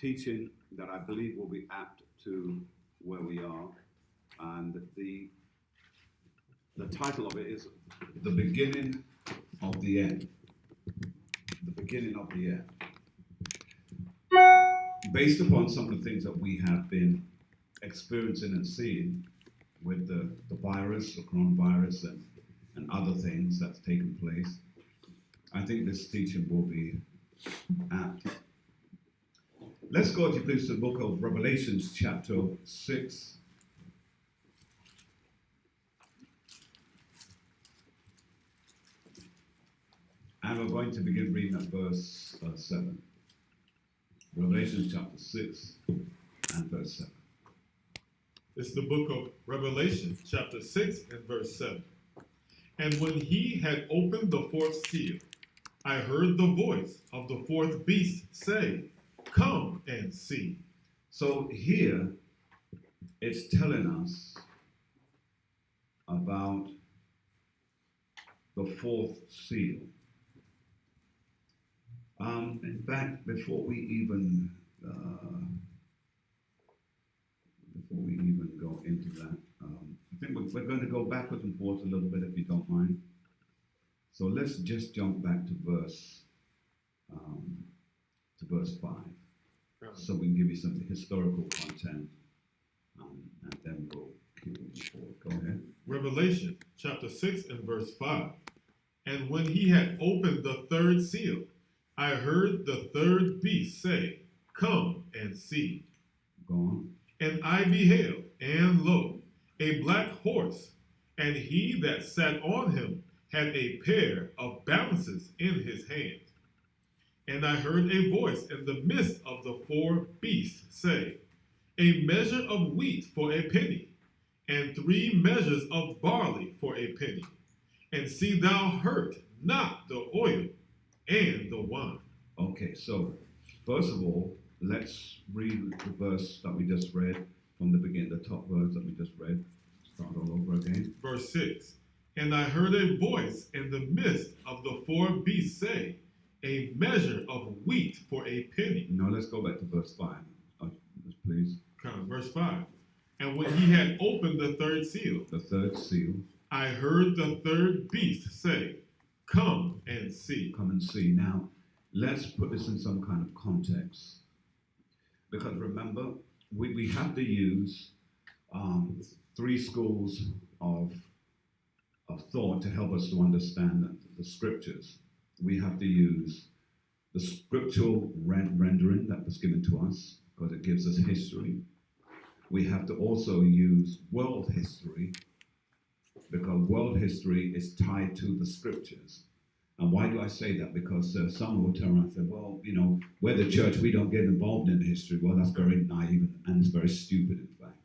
teaching that I believe will be apt to where we are. And the title of it is The Beginning of the End. The Beginning of the End. Based upon some of the things that we have been experiencing and seeing with the virus, the coronavirus, and other things that's taken place, I think this teaching will be apt. Let's go, if you please, to the book of Revelations, chapter 6. And we're going to begin reading at verse 7. Revelation chapter 6 and verse 7. It's the book of Revelation, chapter 6 and verse 7. And when he had opened the fourth seal, I heard the voice of the fourth beast say, "Come and see." So here it's telling us about the fourth seal. In fact, before we even go into that, I think we're going to go backwards and forwards a little bit, if you don't mind. So let's just jump back to verse 5, so we can give you some historical content, and then we'll keep moving forward. Go ahead. Revelation chapter 6 and verse 5. And when he had opened the third seal, I heard the third beast say, "Come and see." Go on. And I beheld, and lo, a black horse, and he that sat on him had a pair of balances in his hand. And I heard a voice in the midst of the four beasts say, "A measure of wheat for a penny, and 3 measures of barley for a penny. And see thou hurt not the oil and the wine." Okay, so first of all, let's read the verse that we just read from the beginning, the top verse that we just read. Start all over again. Verse 6. And I heard a voice in the midst of the four beasts say, "A measure of wheat for a penny." Now let's go back to verse 5, please. Verse 5. And when he had opened the third seal, The third seal. I heard the third beast say, "Come and see." Come and see. Now, let's put this in some kind of context. Because remember, we have to use 3 schools of thought to help us to understand the scriptures. We have to use the scriptural rendering that was given to us, because it gives us history. We have to also use world history, because world history is tied to the scriptures. And why do I say that? Because someone will turn around and say, well, you know, we're the church, we don't get involved in history. Well, that's very naive and it's very stupid, in fact.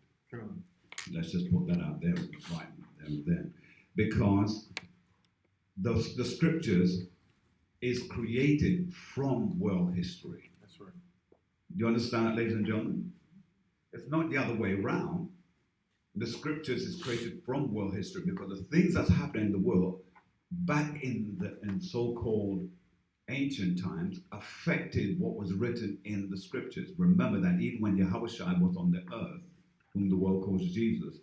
Let's just put that out there right there and then. Because the scriptures is created from world history. That's right. Do you understand that, ladies and gentlemen? It's not the other way around. The scriptures is created from world history, because the things that's happening in the world back in so-called ancient times affected what was written in the scriptures. Remember that even when Yahushua was on the earth, whom the world calls Jesus,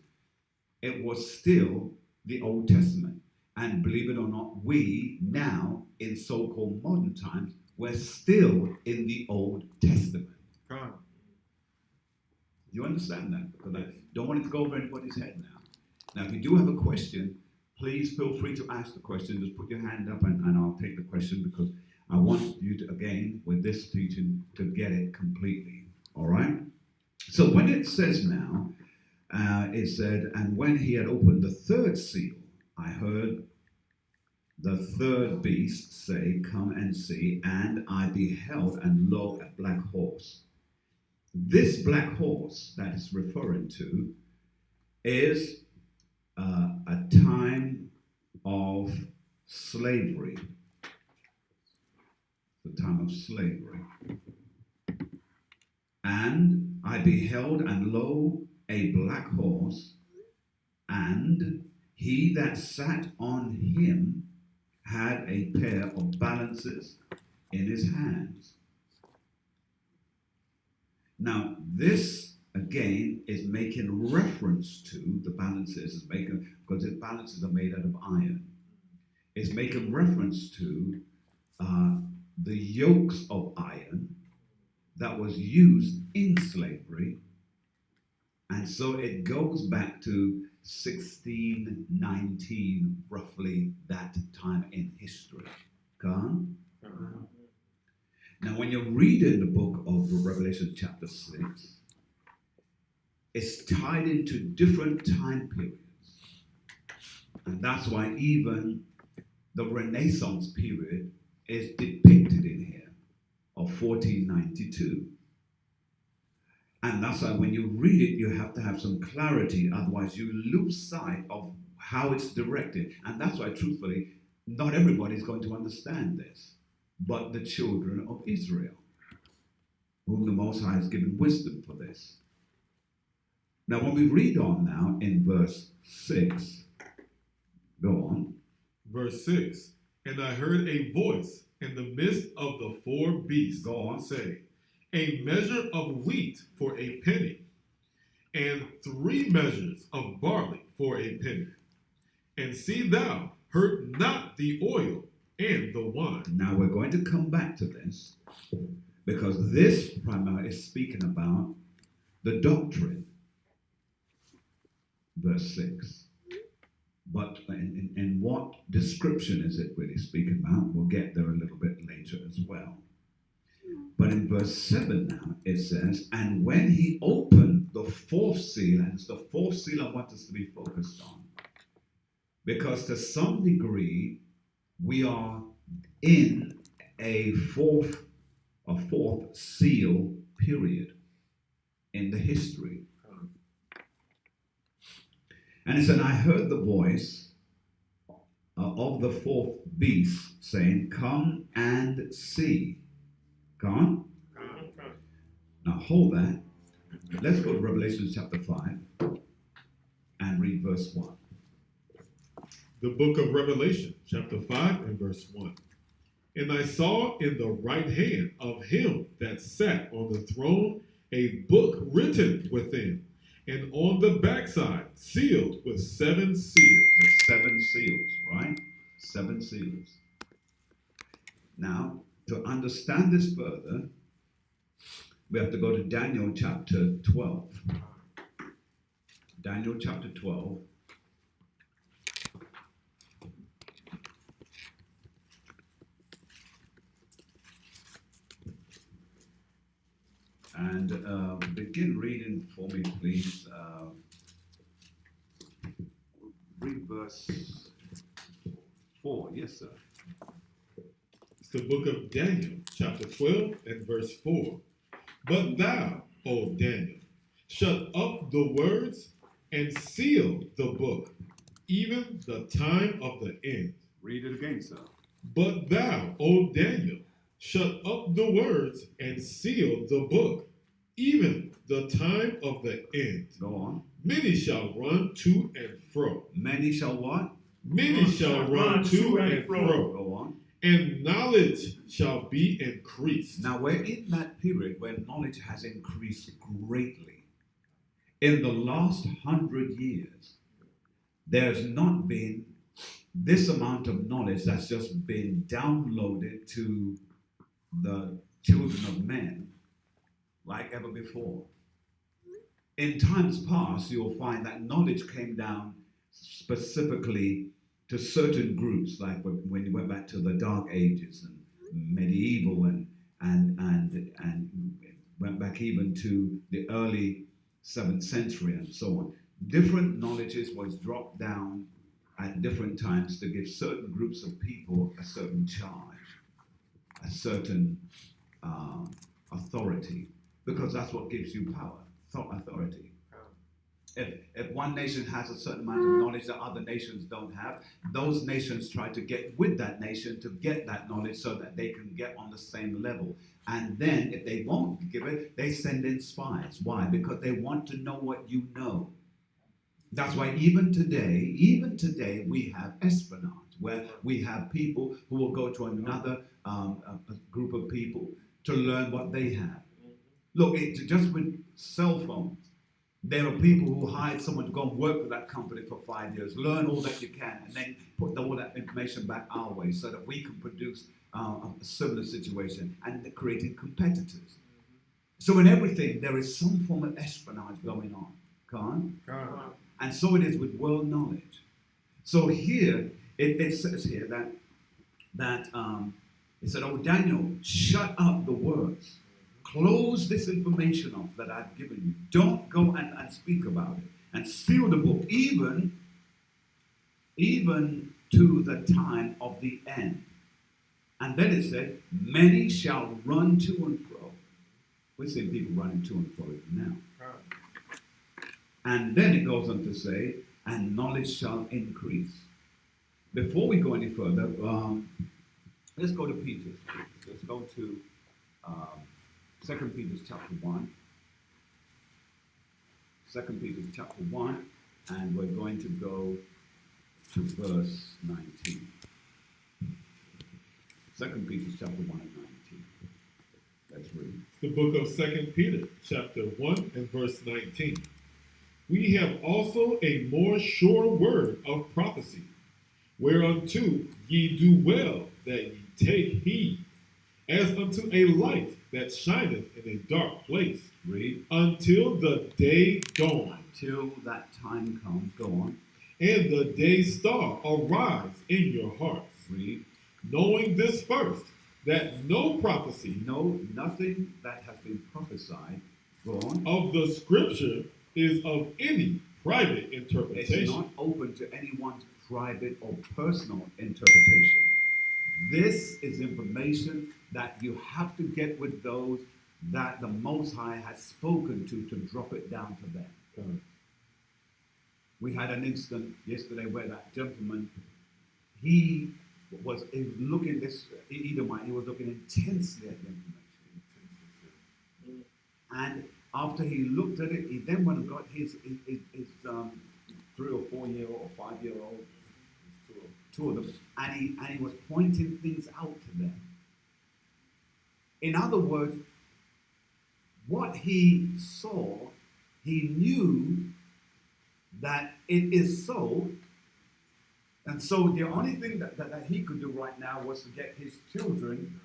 it was still the Old Testament. And believe it or not, we now, in so-called modern times, we're still in the Old Testament. Come. You understand that? Because I don't want it to go over anybody's head now. Now, if you do have a question, please feel free to ask the question. Just put your hand up and I'll take the question, because I want you to, again, with this teaching, to get it completely. All right? So when it says now, it said, and when he had opened the third seal, I heard the third beast say, "Come and see." And I beheld, and lo, a black horse. This black horse that is referring to is a time of slavery. The time of slavery. And I beheld, and lo, a black horse, and he that sat on him had a pair of balances in his hands. Now, this again is making reference to the balances, because the balances are made out of iron. It's making reference to the yokes of iron that was used in slavery, and so it goes back to 1619, roughly that time in history. Come? Now, when you read in the book of Revelation chapter 6, it's tied into different time periods. And that's why even the Renaissance period is depicted in here of 1492. And that's why when you read it, you have to have some clarity, otherwise you lose sight of how it's directed. And that's why, truthfully, not everybody's going to understand this, but the children of Israel, whom the Most High has given wisdom for this. Now, when we read on now in verse 6, go on. Verse 6, and I heard a voice in the midst of the four beasts, Go on. say, a measure of wheat for a penny, and 3 measures of barley for a penny. And see thou hurt not the oil and the wine. Now we're going to come back to this, because this primarily is speaking about the doctrine. Verse 6. But in what description is it really speaking about? We'll get there a little bit later as well. But in verse 7 now, it says, and when he opened the 4th seal, and it's the 4th seal I want us to be focused on, because to some degree, we are in a fourth seal period in the history. And it said, I heard the voice of the 4th beast saying, come and see. Come on. Now hold that. Let's go to Revelation chapter 5 and read verse 1. The book of Revelation, chapter 5 and verse 1. And I saw in the right hand of him that sat on the throne a book written within, and on the backside sealed with 7 seals. With 7 seals, right? 7 seals. Now, to understand this further, we have to go to Daniel chapter 12. Daniel chapter 12. And begin reading for me, please. Read verse 4. Yes, sir. It's the book of Daniel, chapter 12 and verse 4. But thou, O Daniel, shut up the words and seal the book, even the time of the end. Read it again, sir. But thou, O Daniel, shut up the words and seal the book, even the time of the end. Go on. Many shall run to and fro. Many shall what? Many shall run to and fro. Go on. And knowledge shall be increased. Now we're in that period where knowledge has increased greatly. In the last 100 years, there's not been this amount of knowledge that's just been downloaded to the children of men like ever before. In times past, you'll find that knowledge came down specifically to certain groups, like when you went back to the Dark Ages and medieval and went back even to the early 7th century and so on. Different knowledges was dropped down at different times to give certain groups of people a certain charge, a certain authority, because that's what gives you power, authority. If one nation has a certain amount of knowledge that other nations don't have, those nations try to get with that nation to get that knowledge so that they can get on the same level. And then if they won't give it, they send in spies. Why? Because they want to know what you know. That's why even today we have espionage, where we have people who will go to another group of people to learn what they have. Look, just with cell phones, there are people who hire someone to go and work for that company for 5 years, learn all that you can, and then put all that information back our way so that we can produce a similar situation, and they're creating competitors. So in everything, there is some form of espionage going on. And so it is with world knowledge. So here, it says here that it said, "Oh, Daniel, shut up the words. Close this information off that I've given you. Don't go and speak about it. And seal the book, even to the time of the end." And then it said, "Many shall run to and fro." We see people running to and fro even now. And then it goes on to say, "And knowledge shall increase." Before we go any further, let's go to Peter's. Let's go to 2 Peter chapter 1. 2 Peter chapter 1, and we're going to go to verse 19. 2 Peter chapter 1 and 19. Let's read. The book of 2 Peter chapter 1 and verse 19. "We have also a more sure word of prophecy, whereunto ye do well that ye take heed, as unto a light that shineth in a dark place, Read. until the day dawn, Till that time comes. Go on. and the day star arise in your hearts, Read. knowing this first, that no prophecy No, nothing that has been prophesied. Go on. of the scripture is of any private It's interpretation." not open to anyone's private or personal interpretation. This is information that you have to get with those that the Most High has spoken to drop it down to them. We had an incident yesterday where that gentleman, he was looking this Edomite, he was looking intensely at the information. And after he looked at it, he then went and got his 3 or 4 year or 5 year old, two of them, and he was pointing things out to them. In other words, what he saw, he knew that it is so, and so the only thing that he could do right now was to get his children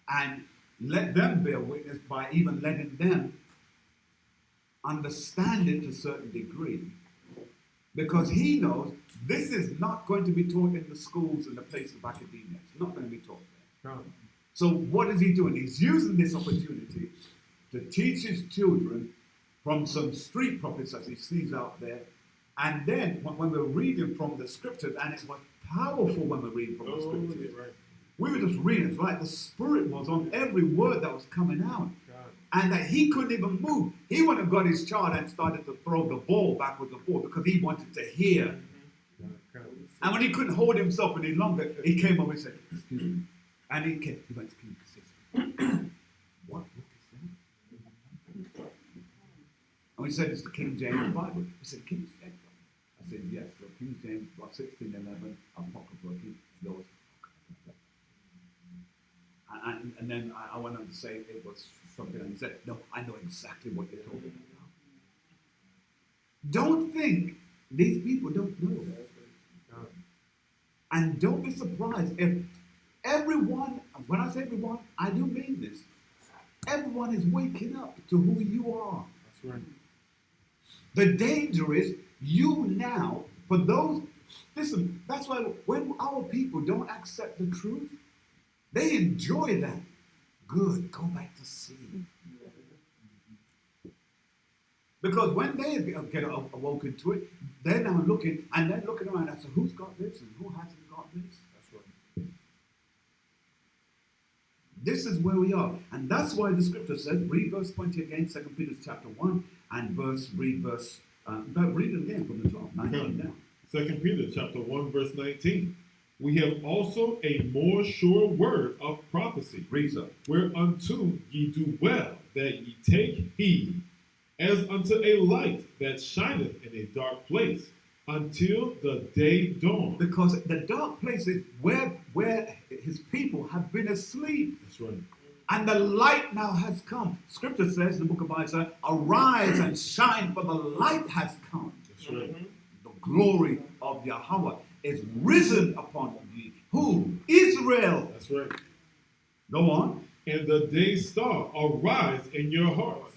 and let them bear witness by even letting them understand it to a certain degree. Because he knows this is not going to be taught in the schools and the places of academia. It's not going to be taught there. So what is he doing? He's using this opportunity to teach his children from some street prophets that he sees out there. And then when we're reading from the scriptures, and it was powerful when we're reading from the scriptures. Right. We were just reading. It's like the Spirit was on every word that was coming out. And that he couldn't even move. He went and got his child and started to throw the ball backwards and forth because he wanted to hear. And when he couldn't hold himself any longer, he came over and said, "Excuse me." And he went, "What book is that?" And we said, "It's the King James Bible." He said, "King James Bible?" I said, "Yes, the King James, 1611, Apocrypha, yours." And then I went on to say it was something, and he said, "No, I know exactly what you're talking about." Don't think these people don't know. And don't be surprised if everyone, when I say everyone, I do mean this, everyone is waking up to who you are. That's right. The danger is you now, for those, listen, that's why when our people don't accept the truth, they enjoy that. Good, go back to sea. Because when they get awoken to it, they're now looking, and they're looking around and say, who's got this and who hasn't got this? That's right. This is where we are. And that's why the scripture says, read verse 20 again, 2 Peter chapter 1, and read it again from the top, 19 down. 2 Peter chapter 1, verse 19. "We have also a more sure word of prophecy, Read so. whereunto ye do well that ye take heed, as unto a light that shineth in a dark place, until the day dawn." Because the dark place is where his people have been asleep. That's right. And the light now has come. Scripture says in the book of Isaiah, arise and shine, for the light has come. That's right. The glory of Yahweh is risen upon thee. Who? Israel. That's right. Go on. And the day star arise in your hearts,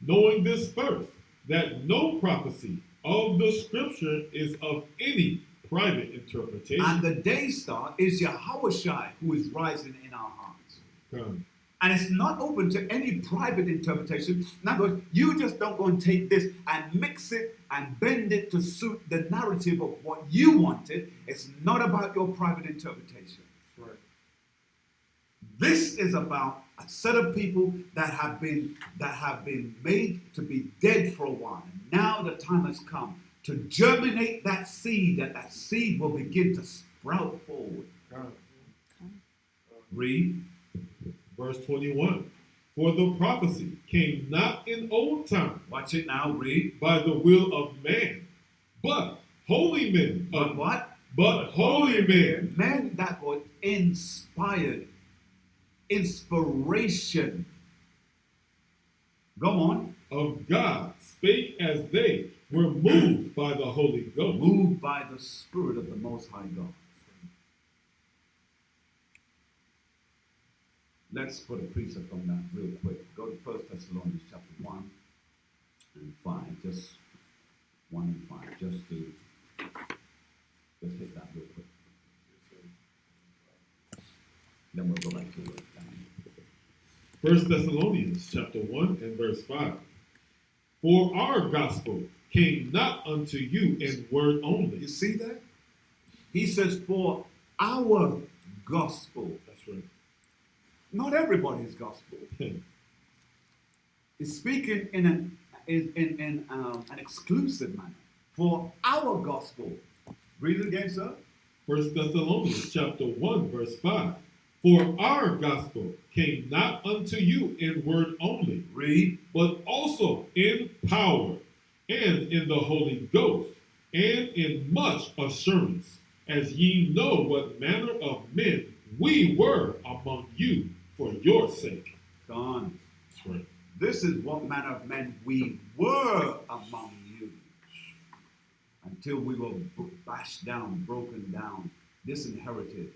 knowing this first, that no prophecy of the scripture is of any private interpretation. And the day star is Yahushua, who is rising in our hearts. Come. And it's not open to any private interpretation. In other words, you just don't go and take this and mix it and bend it to suit the narrative of what you wanted. It's not about your private interpretation. Right. This is about a set of people that have been made to be dead for a while. And now the time has come to germinate that seed, that seed will begin to sprout forward. Come. Read. Verse 21. For the prophecy came not in old time Watch it now. Read. by the will of man, but holy men. But what? But holy men. Men that were inspired. Inspiration. Go on. Of God spake as they were moved by the Holy Ghost. Moved by the Spirit of the Most High God. Let's put a precept on that real quick. Go to 1 Thessalonians chapter 1 and 5. Just 1 and 5. Just hit that real quick. Then we'll go back to it. 1 Thessalonians chapter 1 and verse 5. For our gospel came not unto you in word only. You see that? He says, for our gospel. That's right. Not everybody's gospel. He's speaking in an exclusive manner. For our gospel. Read it again, sir. 1 Thessalonians chapter 1 verse 5. For our gospel came not unto you in word only, Read. but also in power and in the Holy Ghost and in much assurance, as ye know what manner of men we were among you for your sake. Gone. That's right. This is what manner of men we were among you. Until we were bashed down, broken down, disinherited,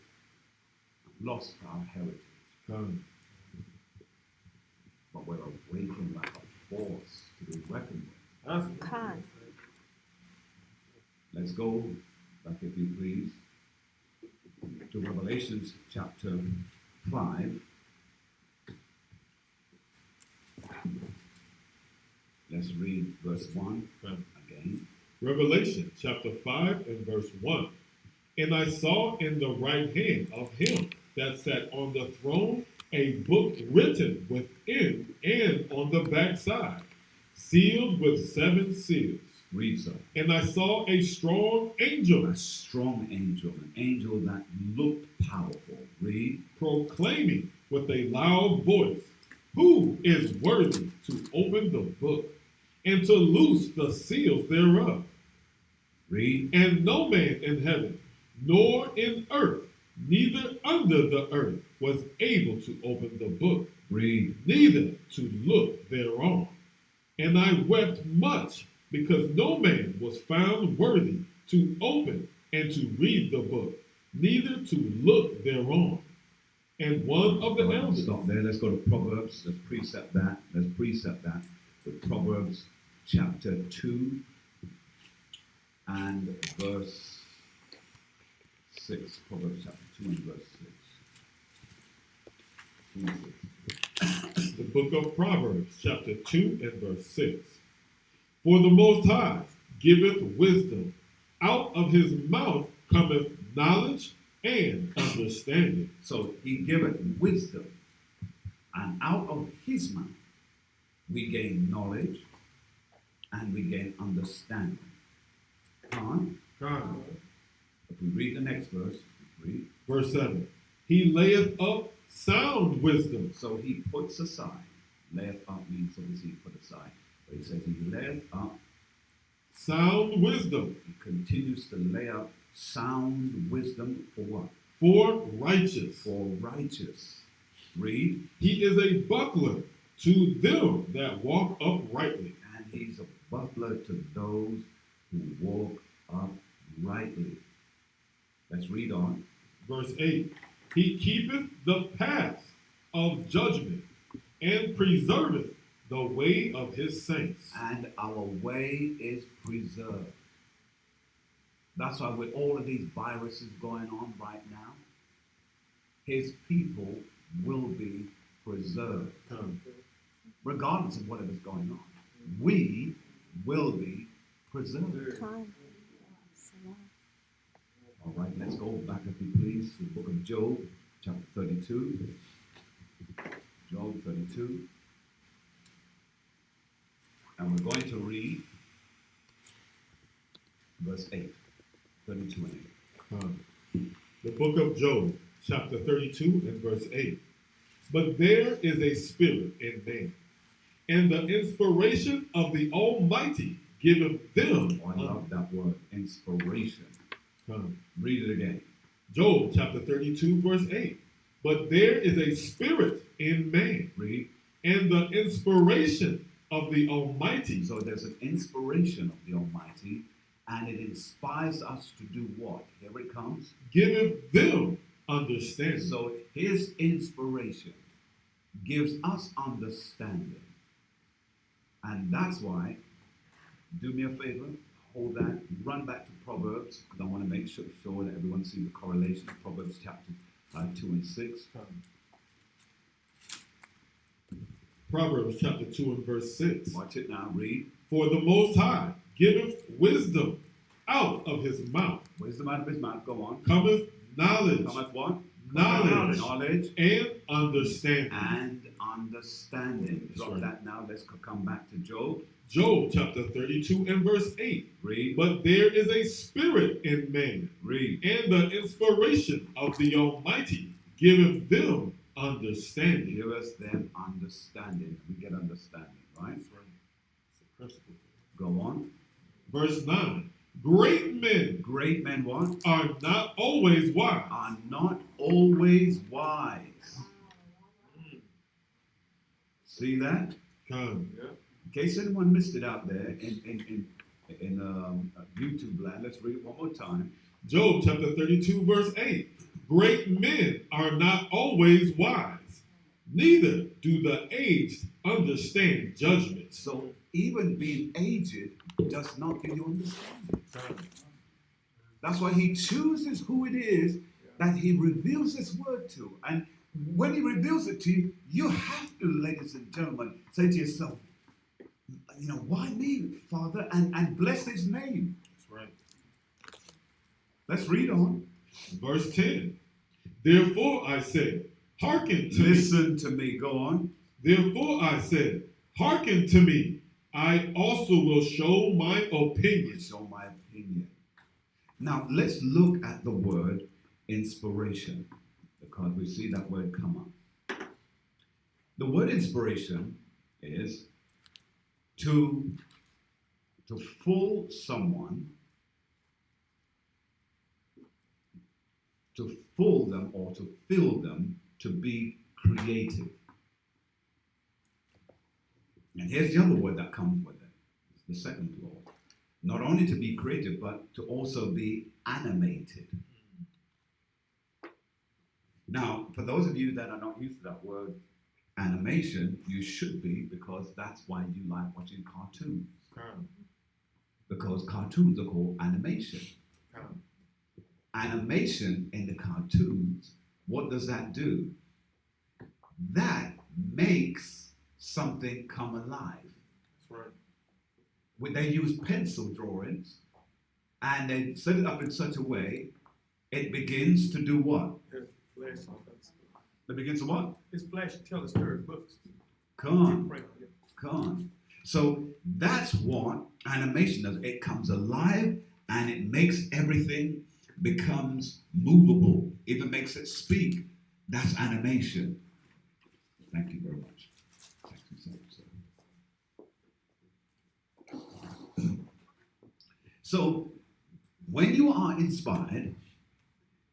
lost our heritage. Come. But we're awakened like a force to be reckoned with. That's Khan. Let's go back, if you please, to Revelations chapter 5. Let's read verse 1 again. Revelation chapter 5 and verse 1. And I saw in the right hand of him that sat on the throne a book written within and on the backside, sealed with 7 seals. Read, sir. And I saw a strong angel A strong angel, an angel that looked powerful. Read. proclaiming with a loud voice, who is worthy to open the book and to loose the seals thereof? Read. And no man in heaven, nor in earth, neither under the earth, was able to open the book, Read. neither to look thereon. And I wept much, because no man was found worthy to open and to read the book, neither to look thereon. And one of the All right, elders. stop there. Let's go to Proverbs. Let's precept that. With Proverbs chapter 2 and verse 6. Proverbs chapter 2 and verse 6. The book of Proverbs, chapter 2 and verse 6. For the Most High giveth wisdom, out of his mouth cometh knowledge and understanding. So he giveth wisdom, and out of his mouth we gain knowledge and we gain understanding. If we read the next verse, read. Verse 7. He layeth up sound wisdom. So he puts aside. Layeth up means obviously put aside. But he says he layeth up. Sound wisdom He continues to lay up sound wisdom for what? for righteous. For righteous. Read. He is a buckler to them that walk uprightly. And he's a buckler to those who walk uprightly. Let's read on. Verse 8. He keepeth the paths of judgment and preserveth the way of his saints. And our way is preserved. That's why with all of these viruses going on right now, his people will be preserved. Regardless of whatever's going on. We will be preserved. All right, let's go back, if you please, to the book of Job, chapter 32. Job 32. And we're going to read verse 8. 32 and 8. The book of Job, chapter 32 and verse 8. But there is a spirit in man, and the inspiration of the Almighty giveth them. Oh, I love that word, inspiration. Read it again. Job chapter 32 verse 8. But there is a spirit in man. Read. And the inspiration of the Almighty. So there's an inspiration of the Almighty, and it inspires us to do what? Here it comes. Giveth them understanding. So his inspiration gives us understanding. And that's why, do me a favor, hold that, run back to Proverbs, because I want to make sure that everyone sees the correlation. Proverbs chapter 2 and 6. Proverbs chapter 2 and verse 6. Watch it now, read. For the Most High giveth wisdom out of his mouth. Wisdom out of his mouth, go on. Cometh knowledge. Cometh what? Knowledge. And understanding. And understanding. Drop right. that now. Let's come back to Job. Job chapter 32 and verse 8. Read. But there is a spirit in man. Read. And the inspiration of the Almighty giveth them understanding. Give us them understanding. We get understanding, right? That's right. It's a principle. Go on. Verse 9. Great men. Great men what? Are not always wise. Are not always wise. See that? Come. In case anyone missed it out there in YouTube land, let's read it one more time. Job chapter 32 verse 8. Great men are not always wise, neither do the aged understand judgment. So even being aged does not give you understanding. That's why he chooses who it is that he reveals his word to. And when he reveals it to you, you have to, ladies and gentlemen, say to yourself, you know, why me, Father? And bless his name. That's right. Let's read on. Verse 10. Therefore I said, hearken to me. Listen to me. Go on. Therefore I said, hearken to me. I also will show my opinion. Show my opinion. Now let's look at the word inspiration, because we see that word come up. The word inspiration is to fool someone, to fool them or to fill them to be creative. And here's the other word that comes with it. It's the second law. Not only to be creative, but to also be animated. Now, for those of you that are not used to that word animation, you should be, because that's why you like watching cartoons. Because cartoons are called animation. Animation in the cartoons, what does that do? That makes something come alive. That's right. When they use pencil drawings and they set it up in such a way, it begins to do what? It begins to what? It's flash tell the story books. Come on. So that's what animation does. It comes alive and it makes everything becomes movable. Even makes it speak. That's animation. Thank you very much. So when you are inspired,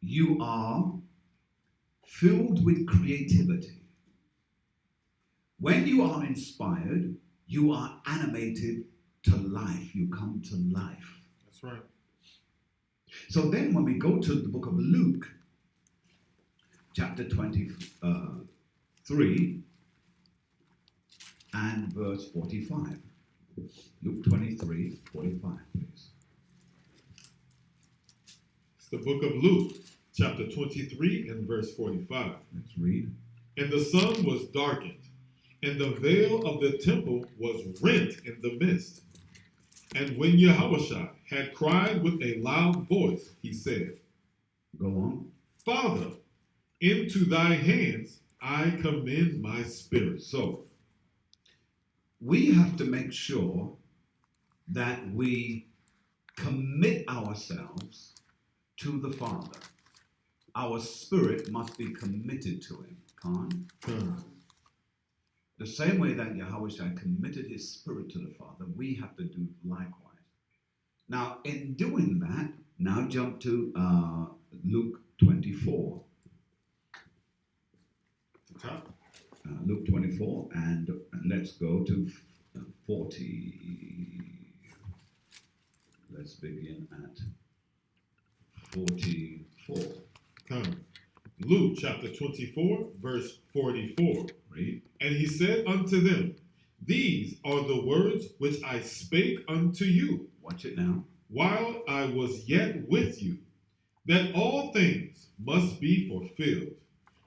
you are filled with creativity. When you are inspired, you are animated to life. You come to life. That's right. So then when we go to the book of Luke, chapter 23 and verse 45. Luke 23, 45, please. It's the book of Luke, chapter 23 and verse 45. Let's read. And the sun was darkened, and the veil of the temple was rent in the midst. And when Yahushua had cried with a loud voice, he said, Go on. Father, into thy hands I commend my spirit. So, we have to make sure that we commit ourselves to the Father. Our spirit must be committed to him. Khan. The same way that Yahushua committed his spirit to the Father, we have to do likewise. Now, in doing that, now jump to Luke 24. Luke 24, and let's go to 40. Let's begin at 44. Luke chapter 24, verse 44. Read. And he said unto them, These are the words which I spake unto you Watch it now. while I was yet with you, that all things must be fulfilled,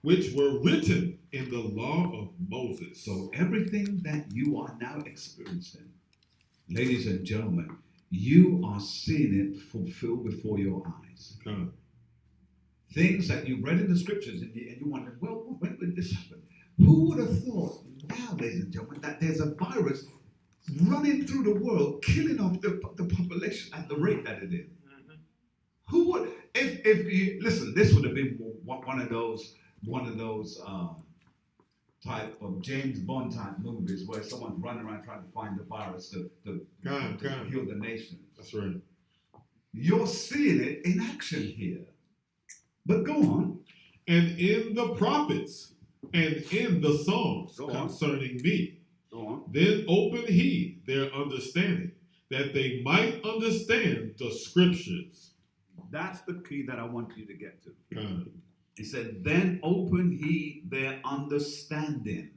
which were written in the law of Moses. So everything that you are now experiencing, ladies and gentlemen, you are seeing it fulfilled before your eyes. Come. Things that you read in the scriptures and you wonder, well, when did this happen? Who would have thought now, ladies and gentlemen, that there's a virus running through the world, killing off the population at the rate that it is? Mm-hmm. Who would, if you, listen, this would have been one of those type of James Bond type movies where someone's running around trying to find the virus to heal the nation. That's right. You're seeing it in action here. But go on. And in the prophets and in the Psalms Go on. concerning me, Go on. then opened he their understanding, that they might understand the scriptures. That's the key that I want you to get to. Come. He said, then opened he their understanding,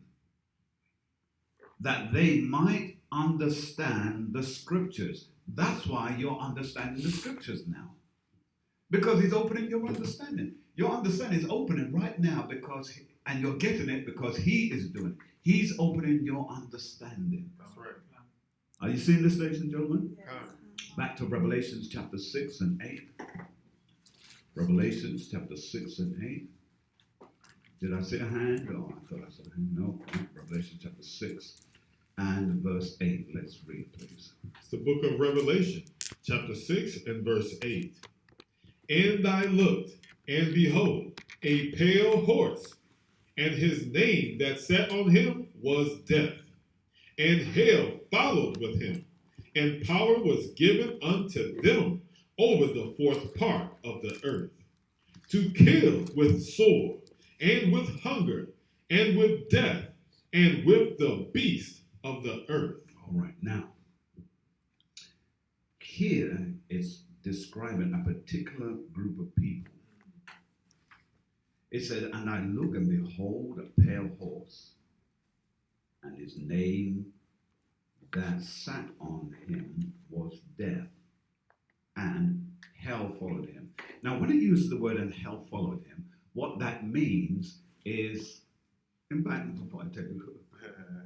that they might understand the scriptures. That's why you're understanding the scriptures now. Because he's opening your understanding. Your understanding is opening right now and you're getting it because he is doing it. He's opening your understanding. That's right. Are you seeing this, ladies and gentlemen? Come. Back to Revelations chapter 6 and 8. Revelations chapter 6 and 8. Did I see a hand? Oh, I thought I saw a hand. No. Revelation chapter 6 and verse 8. Let's read, please. It's the book of Revelation, chapter 6 and verse 8. And I looked, and behold, a pale horse, and his name that sat on him was Death. And hell followed with him, and power was given unto them over the fourth part of the earth, to kill with sword, and with hunger, and with death, and with the beast of the earth. All right, now, here it's describing a particular group of people. It said, and I look and behold a pale horse, and his name that sat on him was Death, and hell followed him. Now, when it uses the word and hell followed him, what that means is, in fact, I'll tell you.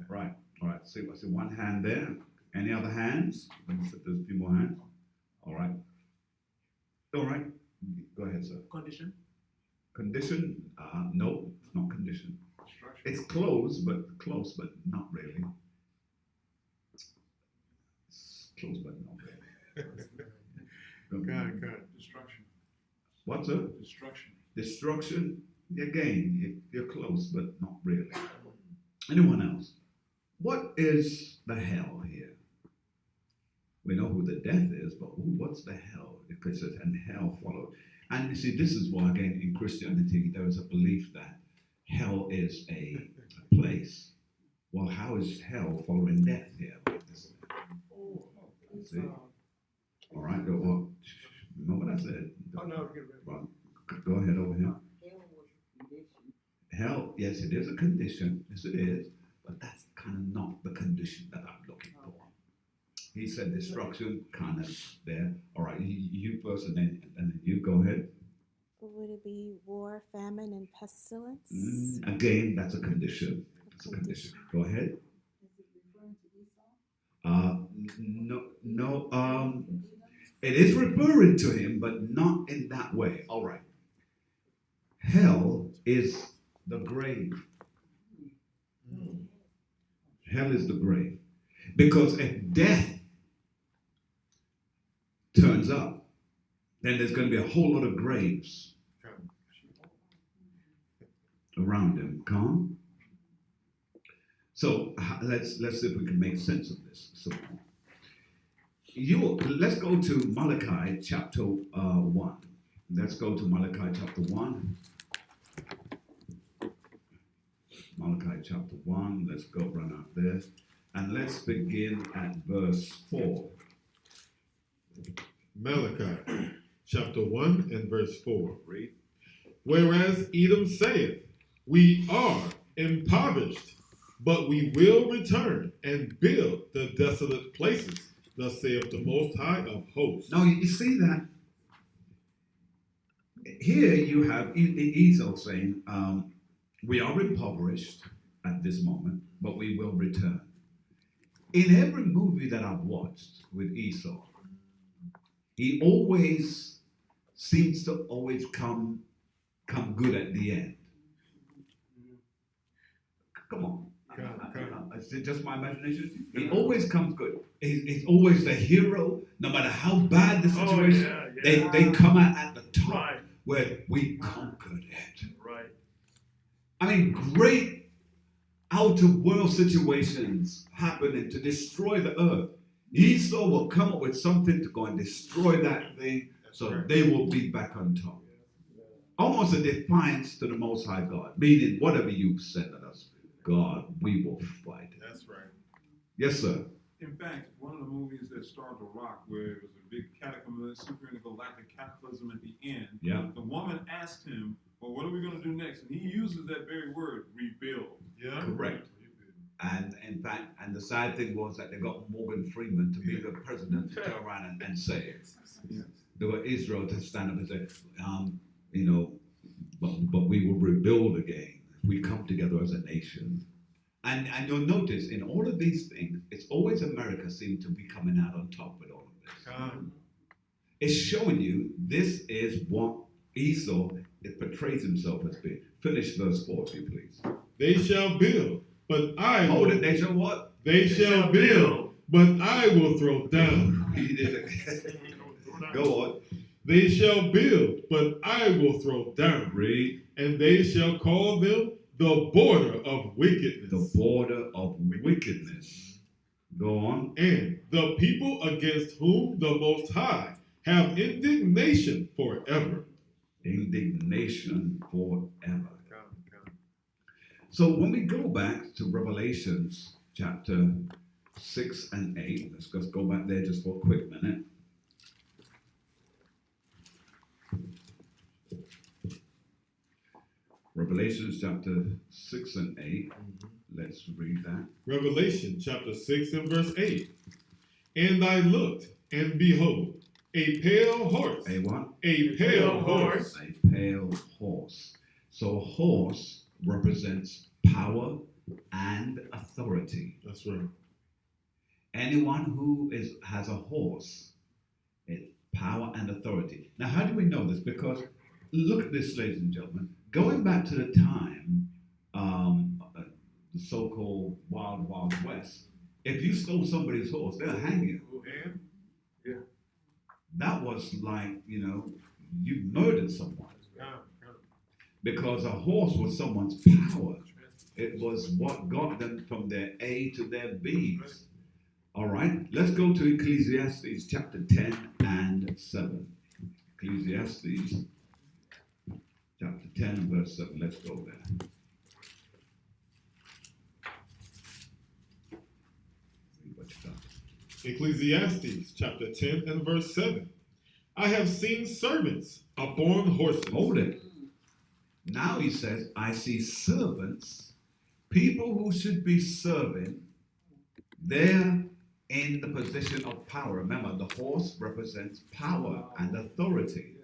Right, all right. See, I see one hand there. Any other hands? There's a few more hands. All right. All right. Go ahead, sir. Condition. Condition? No, it's not condition. Destruction. It's close, but not really. It's close, but not really. God. Destruction. What's it? Destruction. Destruction? Again, you're close, but not really. Anyone else? What is the hell here? We know who the death is, but what's the hell? Because it says, and hell followed. And you see, this is why, again, in Christianity, there is a belief that hell is a place Well, how is hell following death here? See? All right, go on. Remember what I said? Oh, no, get rid of it. Well, go ahead over here. Hell, yes, it is a condition. Yes, it is. But that's kind of not the condition that I'm looking for. He said destruction, kind of there. All right, you first, and then you go ahead. Would it be war, famine, and pestilence? Again, that's a condition. That's a condition. Go ahead. No. It is referring to him, but not in that way. All right. Hell is the grave. Hell is the grave. Because if death turns up, then there's going to be a whole lot of graves around him. Come. So let's see if we can make sense of this. So let's go to Malachi chapter 1. Let's go to Malachi chapter 1. Malachi chapter 1. Let's go run out there. And let's begin at verse 4. Malachi chapter 1 and verse 4. Read. Whereas Edom saith, we are impoverished, but we will return and build the desolate places, thus saith the Most High of hosts. Now you see that here you have Esau saying, we are impoverished at this moment, but we will return. In every movie that I've watched with Esau, he always seems to always come good at the end. Come on. Is it just my imagination? He always comes good. He's always the hero, no matter how bad the situation. They come out at the top where we conquered it. Right. I mean, great out-of-world situations happening to destroy the earth. Esau will come up with something to go and destroy that thing, so they will be back on top. Almost a defiance to the Most High God, meaning whatever you send at us, God, we will fight. That's right. Yes, sir. In fact, one of the movies that starred The Rock, where it was a big super intergalactic cataclysm at the end, the woman asked him, well, what are we going to do next? And he uses that very word, rebuild. Yeah. Correct. And in fact, and the sad thing was that they got Morgan Freeman to be the president to turn around and say it. They were Israel to stand up and say, but we will rebuild again. We come together as a nation. And you'll notice in all of these things, it's always America seems to be coming out on top with all of this. It's showing you this is what Esau portrays himself as being. Finish verse 4, if you please. They shall build, but I Hold it, they shall what? They shall build, but I will throw down. Go on. They shall build, but I will throw down. Read. And they shall call them the border of wickedness. The border of wickedness. Go on. And the people against whom the Most High have indignation forever. Indignation forever. So when we go back to Revelations chapter 6 and 8, let's just go back there just for a quick minute. Revelations chapter 6 and 8. Let's read that. Revelation chapter 6 and verse 8. And I looked, and behold, a pale horse. A what? A pale horse. A pale horse. So a horse represents power and authority. That's right. Anyone who has a horse, it's power and authority. Now, how do we know this? Because look at this, ladies and gentlemen. Going back to the time, the so-called Wild Wild West, if you stole somebody's horse, they'll hang you. Yeah. That was like, you murdered someone. Because a horse was someone's power. It was what got them from their A to their B. All right, let's go to Ecclesiastes chapter 10 and 7. Ecclesiastes chapter 10 verse 7. Let's go there. What you got? Ecclesiastes chapter 10 and verse 7. I have seen servants upon horses. Hold it. Now he says, I see servants, people who should be serving, they're in the position of power. Remember, the horse represents power and authority.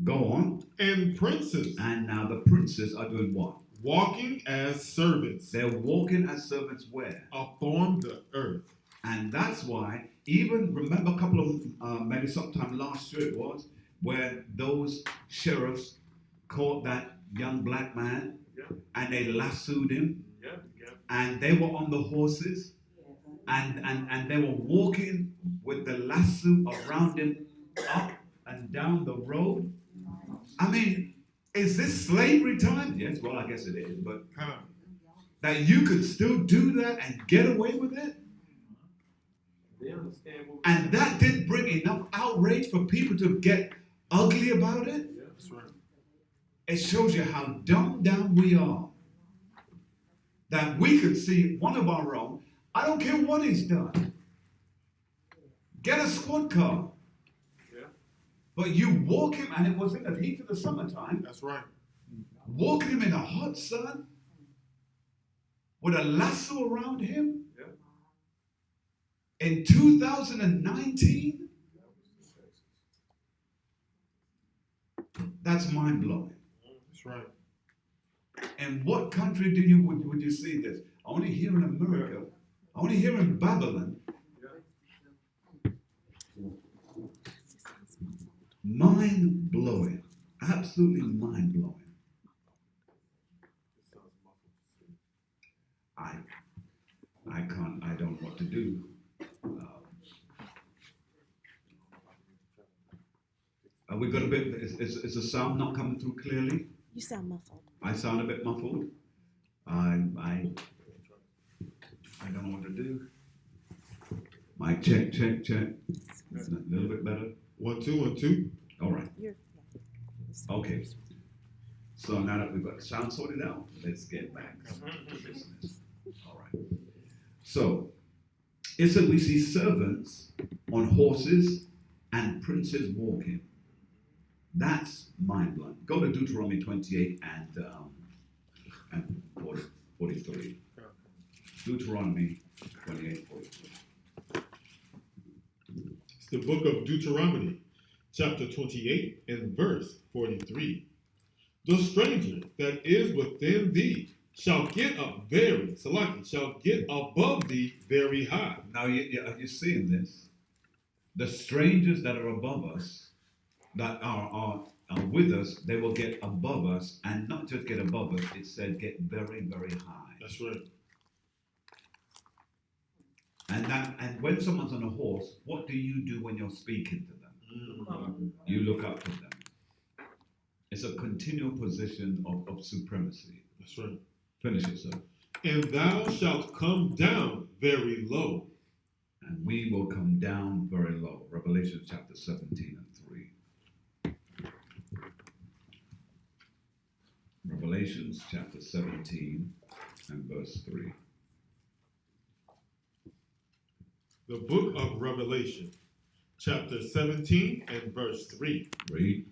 Go on. And princes. And now the princes are doing what? Walking as servants. They're walking as servants where? Upon the earth. And that's why, even remember a couple of, maybe sometime last year it was, where those sheriffs caught that young black man and they lassoed him and they were on the horses and they were walking with the lasso around him up and down the road. I mean, is this slavery time? Yes, well, I guess it is, but that you could still do that and get away with it? And that didn't bring enough outrage for people to get ugly about it? Yeah, that's right. It shows you how dumbed down we are. That we could see one of our own, I don't care what he's done. Get a squad car. Yeah. But you walk him, and it was in the heat of the summertime. That's right. Walking him in the hot sun with a lasso around him. In 2019, that's mind-blowing. That's right. And what country would you see this? Only here in America, only here in Babylon. Mind-blowing, absolutely mind-blowing. I don't know what to do. We got a bit. Is the sound not coming through clearly? You sound muffled. I sound a bit muffled. I don't know what to do. Mic check. It's a little bit better. 1 2 1 2. All right. Okay. So now that we've got the sound sorted out, let's get back to business. All right. So it said we see servants on horses and princes walking. That's mind-blowing. Go to Deuteronomy 28 and 43. Deuteronomy 28, 43. It's the book of Deuteronomy, chapter 28 and verse 43. The stranger that is within thee shall get up shall get above thee very high. Now you're seeing this. The strangers that are above us, that are with us, they will get above us, and not just get above us, it said get very, very high. That's right. And when someone's on a horse, what do you do when you're speaking to them? You look up to them. It's a continual position of supremacy. That's right. Finish it, sir. And thou shalt come down very low. And we will come down very low. Revelation chapter 17 and 3. Revelations chapter 17 and verse 3. The book of Revelation, chapter 17 and verse 3. Read.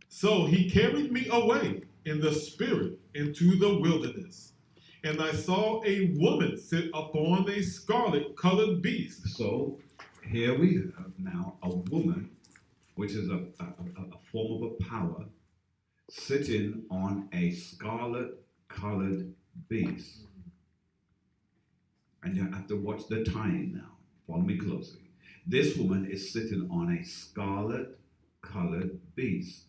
So he carried me away in the spirit into the wilderness, and I saw a woman sit upon a scarlet-colored beast. So here we have now a woman, which is a form of a power, sitting on a scarlet-colored beast. And you have to watch the timing now. Follow me closely. This woman is sitting on a scarlet-colored beast.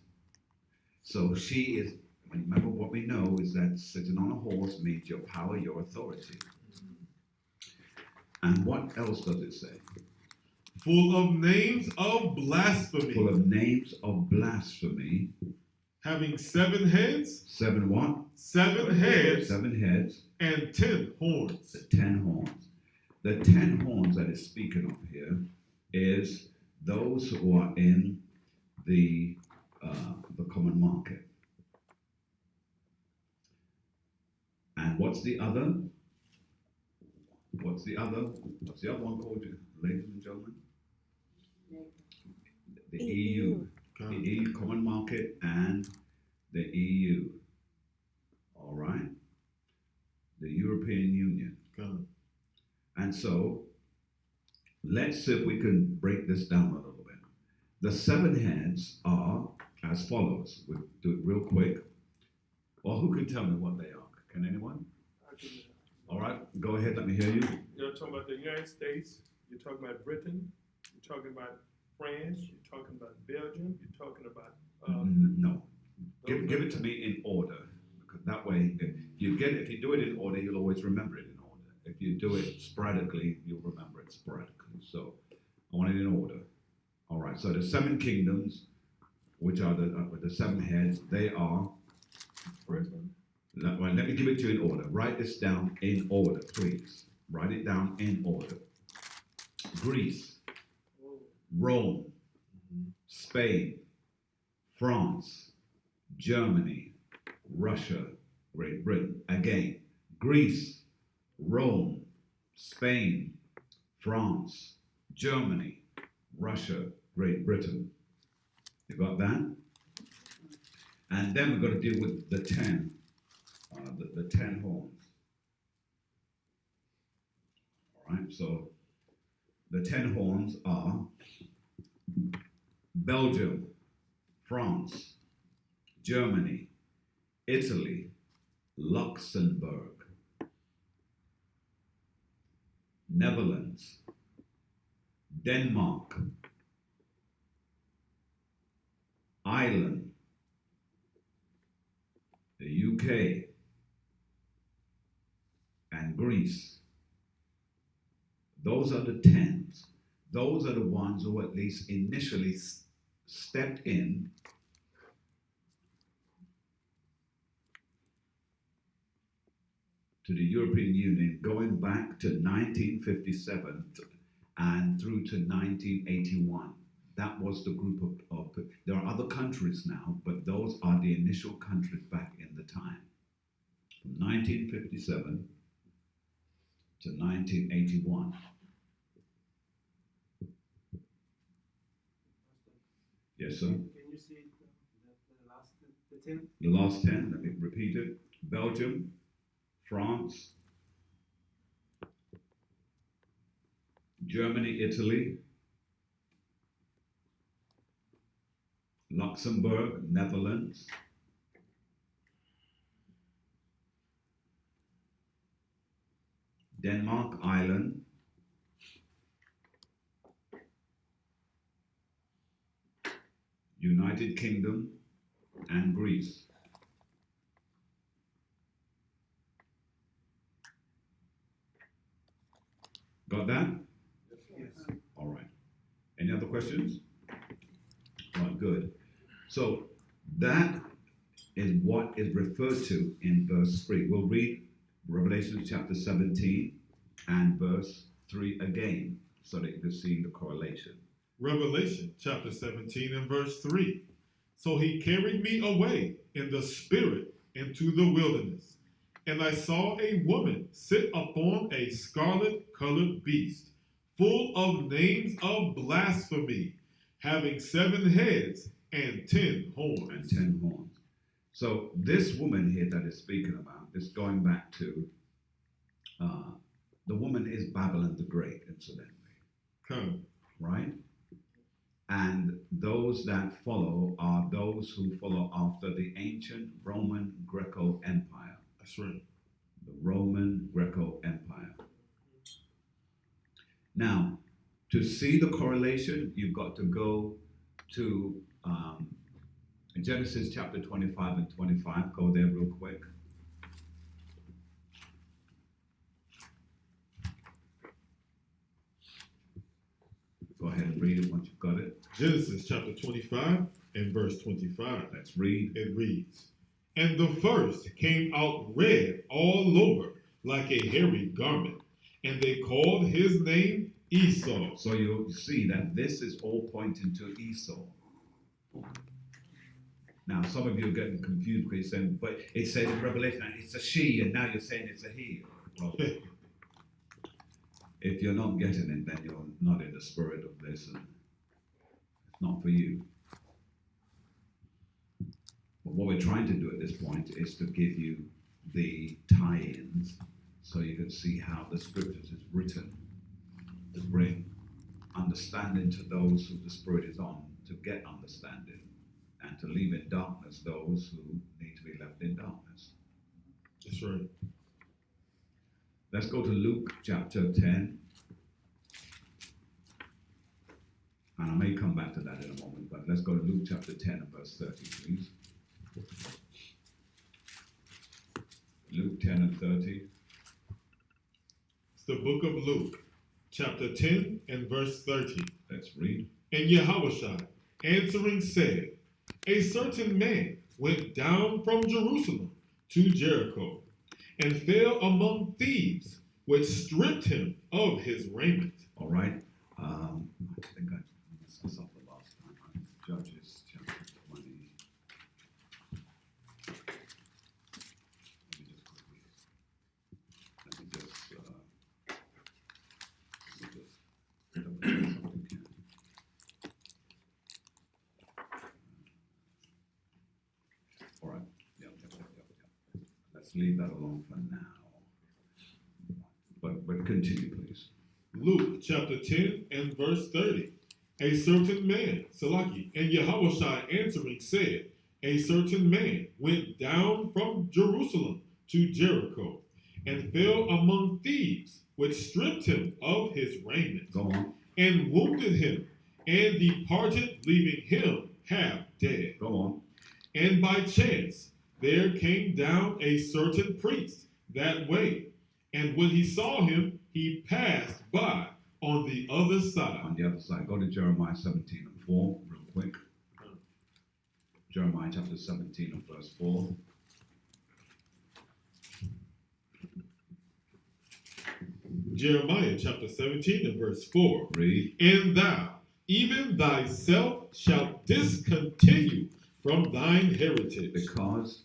So she is, remember what we know is that sitting on a horse means your power, your authority. And what else does it say? Full of names of blasphemy. Full of names of blasphemy. Having 7 heads. 7 what? 7 heads. 7 heads. And 10 horns. The 10 horns. The 10 horns that is speaking of here is those who are in the common market. And what's the other? What's the other one called, ladies and gentlemen? The EU. The EU Common Market and the EU. All right? The European Union. And so, let's see if we can break this down a little bit. The 7 heads are as follows. We'll do it real quick. Or who can tell me what they are? Can anyone? All right, go ahead, let me hear you. You're talking about the United States, you're talking about Britain, you're talking about France, you're talking about Belgium, you're talking about... No. Give it to me in order. Because that way, if you do it in order, you'll always remember it in order. If you do it sporadically, you'll remember it sporadically. So, I want it in order. All right, so the 7 kingdoms, which are the 7 heads, they are... Britain. Let me give it to you in order. Write this down in order, please. Write it down in order. Greece, Rome, Spain, France, Germany, Russia, Great Britain. Again, Greece, Rome, Spain, France, Germany, Russia, Great Britain. You got that? And then we're going to deal with the 10. The 10 horns. All right, so the 10 horns are Belgium, France, Germany, Italy, Luxembourg, Netherlands, Denmark, Ireland, the UK, and Greece. Those are the 10s. Those are the ones who at least initially stepped in to the European Union going back to 1957 and through to 1981. That was the group of there are other countries now, but those are the initial countries back in the time. From 1957 to 1981. Yes, sir? Can you see the last 10? The last 10, let me repeat it. Belgium, France, Germany, Italy, Luxembourg, Netherlands, Denmark, Ireland, United Kingdom, and Greece. Got that? Yes. All right. Any other questions? All right, good. So that is what is referred to in verse 3. We'll read Revelation chapter 17 and verse 3 again so that you can see the correlation. Revelation chapter 17 and verse 3. So he carried me away in the spirit into the wilderness, and I saw a woman sit upon a scarlet-colored beast, full of names of blasphemy, having 7 heads and 10 horns. And 10 horns. So this woman here that is speaking about is going back to, the woman is Babylon the Great, incidentally. Come. Right? And those that follow are those who follow after the ancient Roman Greco Empire. That's right. The Roman Greco Empire. Now, to see the correlation, you've got to go to Genesis chapter 25 and 25. Go there real quick. Go ahead and read it once you've got it. Genesis chapter 25 and verse 25. Let's read. It reads, and the first came out red all over like a hairy garment, and they called his name Esau. So you see that this is all pointing to Esau. Now, some of you are getting confused because you're saying, but it says in Revelation, it's a she, and now you're saying it's a he. Well, If you're not getting it, then you're not in the spirit of this, and it's not for you. But what we're trying to do at this point is to give you the tie-ins so you can see how the scriptures is written to bring understanding to those who the Spirit is on, to get understanding, and to leave in darkness those who need to be left in darkness. That's right. Let's go to Luke chapter 10. And I may come back to that in a moment, but let's go to Luke chapter 10 and verse 30, please. Luke 10 and 30. It's the book of Luke, chapter 10 and verse 30. Let's read. And Yahushua answering said, a certain man went down from Jerusalem to Jericho, and fell among thieves, which stripped him of his raiment. All right. I think I messed this up the last time. Right? Judges chapter 20. Let me just something here. All right. Yeah. Let's leave that alone for now. But continue, please. Luke chapter 10 and verse 30. A certain man, Salaki, and Yahushua answering said, a certain man went down from Jerusalem to Jericho, and fell among thieves, which stripped him of his raiment, Go on. and wounded him, and departed, leaving him half dead. Go on. And by chance there came down a certain priest that way, and when he saw him, he passed by on the other side. On the other side, go to Jeremiah 17 and 4 real quick. Jeremiah chapter 17 and verse 4. Jeremiah chapter 17 and verse 4. Read. And thou, even thyself, shalt discontinue from thine heritage. Because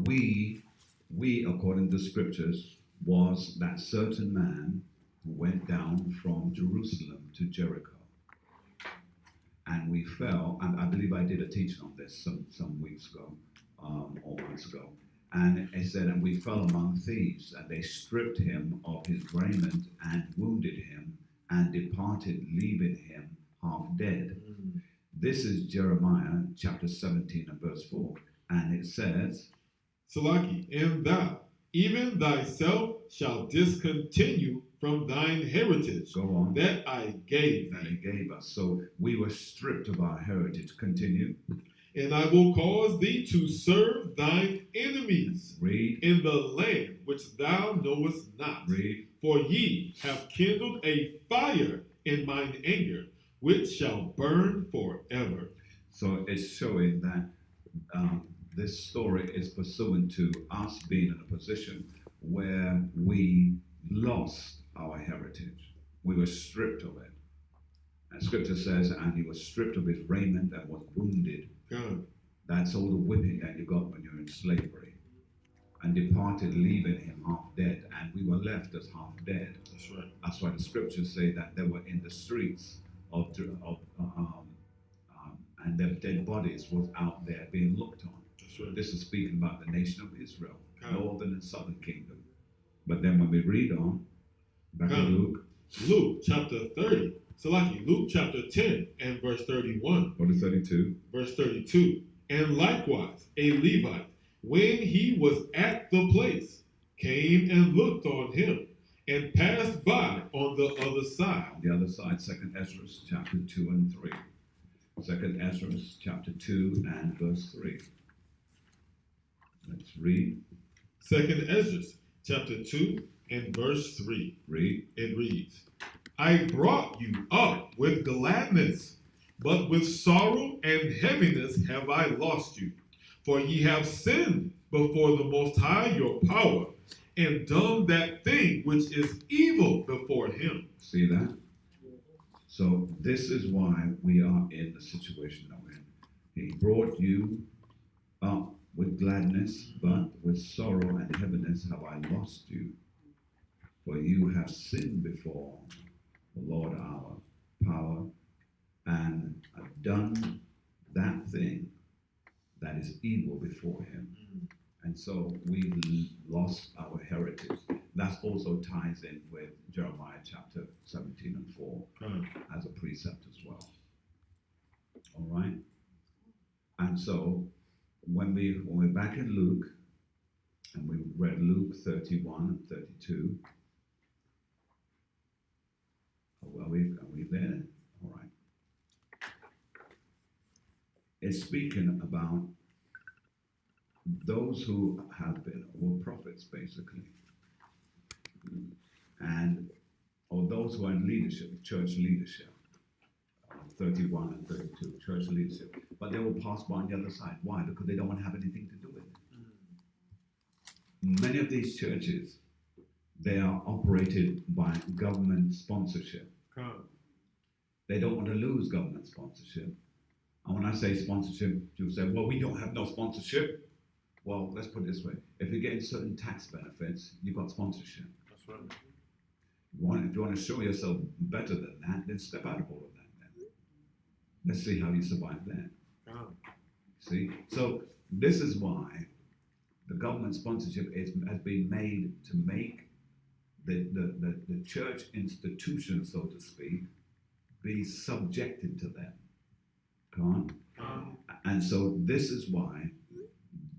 we according to the scriptures, was that certain man who went down from Jerusalem to Jericho. And we fell, and I believe I did a teaching on this some weeks ago, or months ago. And it said, and we fell among thieves, and they stripped him of his raiment and wounded him and departed, leaving him half dead. This is Jeremiah chapter 17 and verse 4. And it says, Salaki, and thou, even thyself, shalt discontinue from thine heritage go on, that I gave that thee. he gave us. So we were stripped of our heritage. Continue. And I will cause thee to serve thine enemies Read. in the land which thou knowest not. Read. For ye have kindled a fire in mine anger, which shall burn forever. So it's showing that this story is pursuant to us being in a position where we lost our heritage. We were stripped of it. And scripture says, and he was stripped of his raiment and was wounded. God. That's all the whipping that you got when you're in slavery. And departed, leaving him half dead. And we were left as half dead. That's right. That's why the scriptures say that they were in the streets and their dead bodies was out there being looked on. That's right. This is speaking about the nation of Israel, God. northern and southern kingdom. But then when we read on, back to God. Luke, Luke chapter 30. Salaki, Luke chapter 10 and verse 31. go to 32. Verse 32. And likewise a Levite, when he was at the place, came and looked on him, and passed by on the other side. On the other side, 2nd Ezra chapter 2 and 3. 2nd Ezra chapter 2 and verse 3. Let's read. 2nd Ezra chapter 2 and verse 3. Read. It reads, I brought you up with gladness, but with sorrow and heaviness have I lost you. For ye have sinned before the Most High your power, and done that thing which is evil before him. See that? So this is why we are in the situation that we're in. He brought you up with gladness, but with sorrow and heaviness have I lost you. For you have sinned before the Lord our power, and done that thing that is evil before him. And so we've lost our heritage. That also ties in with Jeremiah chapter 17 and 4 as a precept as well. All right? And so when we're back in Luke, and we read Luke 31 and 32, are we there? All right. It's speaking about those who have been, or prophets basically, and or those who are in leadership, church leadership, 31 and 32, church leadership, but they will pass by on the other side. Why? Because they don't want to have anything to do with it. Many of these churches, they are operated by government sponsorship. They don't want to lose government sponsorship. And when I say sponsorship, you'll say, well, we don't have no sponsorship. Well, let's put it this way. If you're getting certain tax benefits, you've got sponsorship. That's right. If you want to show yourself better than that, then step out of all of that then. Let's see how you survive that. See? So this is why the government sponsorship has been made to make the church institution, so to speak, be subjected to them. Come on? And so this is why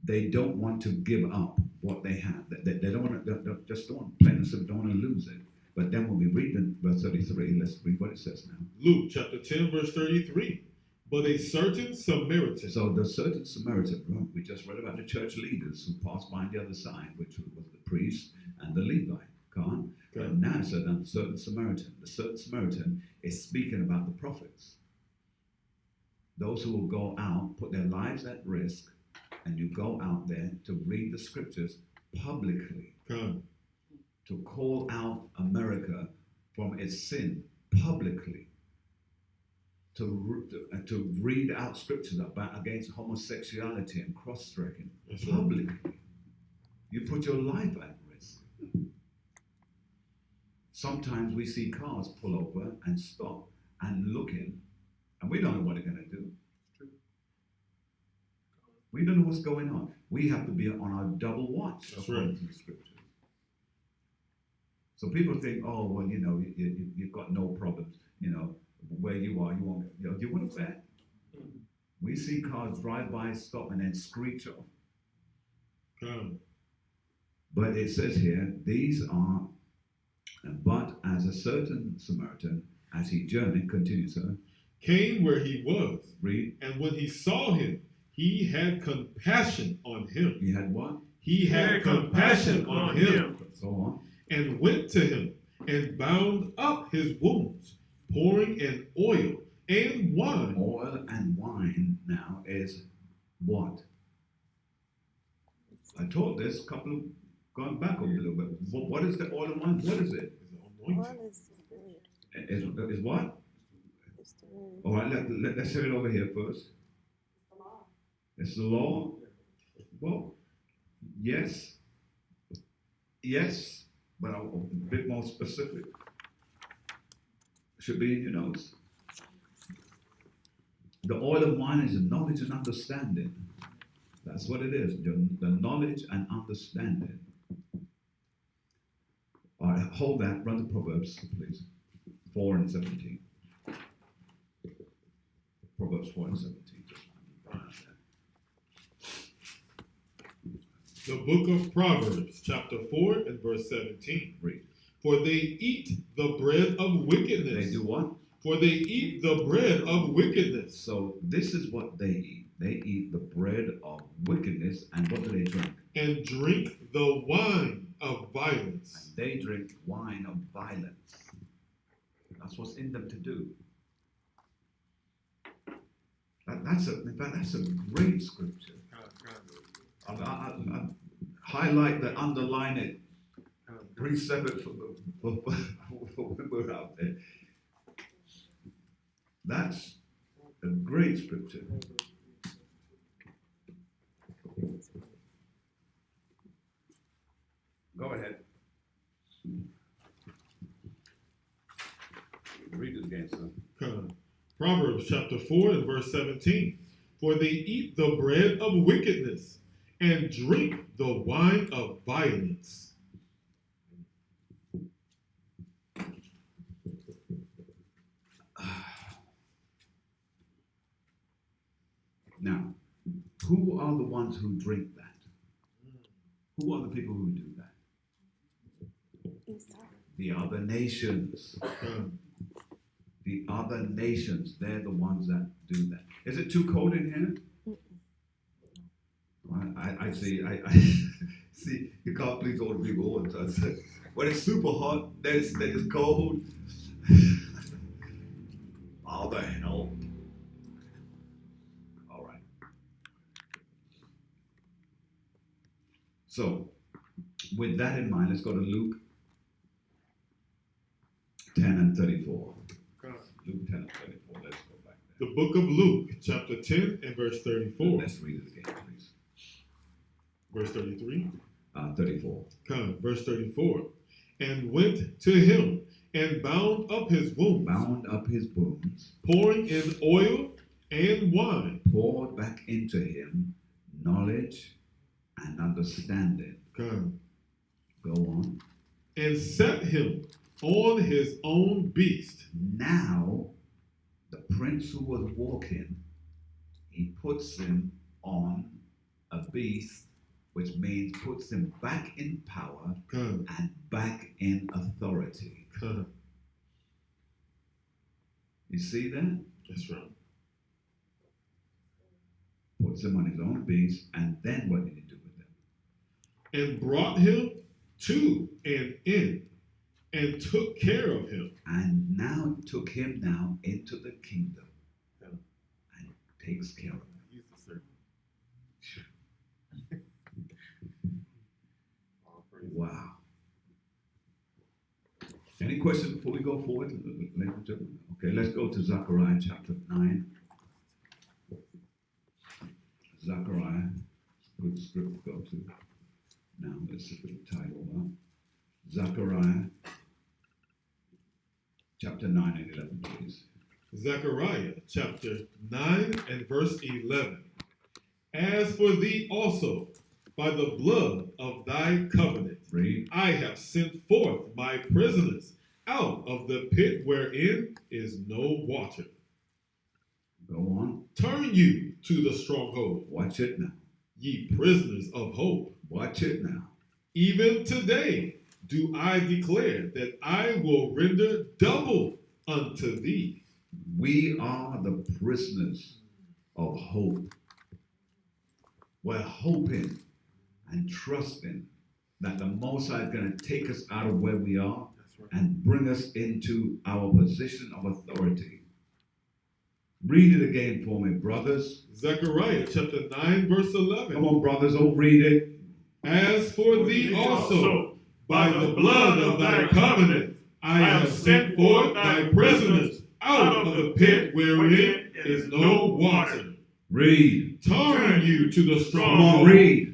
they don't want to give up what they have. They don't want to, just don't want to lose it. But then when we read in verse 33, let's read what it says now. Luke chapter 10, verse 33. But a certain Samaritan. So the certain Samaritan, we just read about the church leaders who passed by on the other side, which was the priest and the Levite. Come on? But now it said a certain Samaritan. The certain Samaritan is speaking about the prophets. Those who will go out, put their lives at risk, and you go out there to read the scriptures publicly. To call out America from its sin publicly. To read out scriptures against homosexuality and cross-dressing publicly. You put your life at risk. Sometimes we see cars pull over and stop and look in, and we don't know what they're going to do. We don't know what's going on. We have to be on our double watch according to the scriptures. So people think, oh, well, you've got no problems, where you are, you want to bet? We see cars drive by, stop, and then screech off. But it says here, these are, but as a certain Samaritan, as he journeyed, continues, sir, came where he was. Read. And when he saw him, he had compassion on him. He had what? He had compassion on him. Go on. And went to him and bound up his wounds, pouring in oil and wine. Oil and wine now is what? I taught this going back a little bit. What is the oil and wine? What is it? Oil is the word. Is what? It's the word. All right, let's hear it over here first. It's the law. Well, yes, but a bit more specific. Should be in your notes. The oil of wine is the knowledge and understanding. That's what it is, the knowledge and understanding. All right, hold that, run to Proverbs, please. 4 and 17. Proverbs 4 and 17. The book of Proverbs, chapter 4 and verse 17. Read. For they eat the bread of wickedness. They do what? For they eat the bread of wickedness. So this is what they eat. They eat the bread of wickedness, and what do they drink? And drink the wine of violence. And they drink wine of violence. That's what's in them to do. That's a great scripture. I highlight that, underline it, precept it for when we're out there. That's a great scripture. Go ahead. Read it again, sir. Proverbs chapter 4 and verse 17. For they eat the bread of wickedness and drink the wine of violence. Now, who are the ones who drink that? Who are the people who do that? Esau. The other nations. The other nations, they're the ones that do that. Is it too cold in here? Well, I see. I see. You can't please all the people all the time. So when it's super hot, then it's cold. All the hell. All right. So, with that in mind, let's go to Luke 10 and 34. Luke 10 and 34. Let's go back there. The book of Luke, chapter 10 and verse 34. Let's read it again, please. Verse 33. 34. Verse 34. And went to him and bound up his wounds, Bound up his wounds, pouring in oil and wine. poured back into him knowledge and understanding. Go on. And set him on his own beast. Now, the prince who was walking, he puts him on a beast, which means puts him back in power and back in authority. You see that? That's right. Puts him on his own beast, and then what did he do with them? And brought him to an inn, and took care of him. And now took him now into the kingdom and takes care of him. He's the servant. Wow. Any questions before we go forward, ladies and gentlemen? Okay, let's go to Zechariah chapter 9. Zechariah, good script to go to. Now, let's put the title up. Zechariah chapter 9 and 11, please. Zechariah chapter 9 and verse 11. As for thee also, by the blood of thy covenant, Read. I have sent forth my prisoners out of the pit wherein is no water. Go on. Turn you to the stronghold, Watch it now. ye prisoners of hope. Watch it now. Even today do I declare that I will render double unto thee. We are the prisoners of hope. We're hoping and trusting that the Most High is going to take us out of where we are and bring us into our position of authority. Read it again for me, brothers. Zechariah chapter 9 verse 11. Come on, brothers, oh, read it. As for thee also, by the blood of thy covenant, I have sent forth thy prisoners out of the pit wherein is no water. Read. Turn you to the Come stronghold. on, read.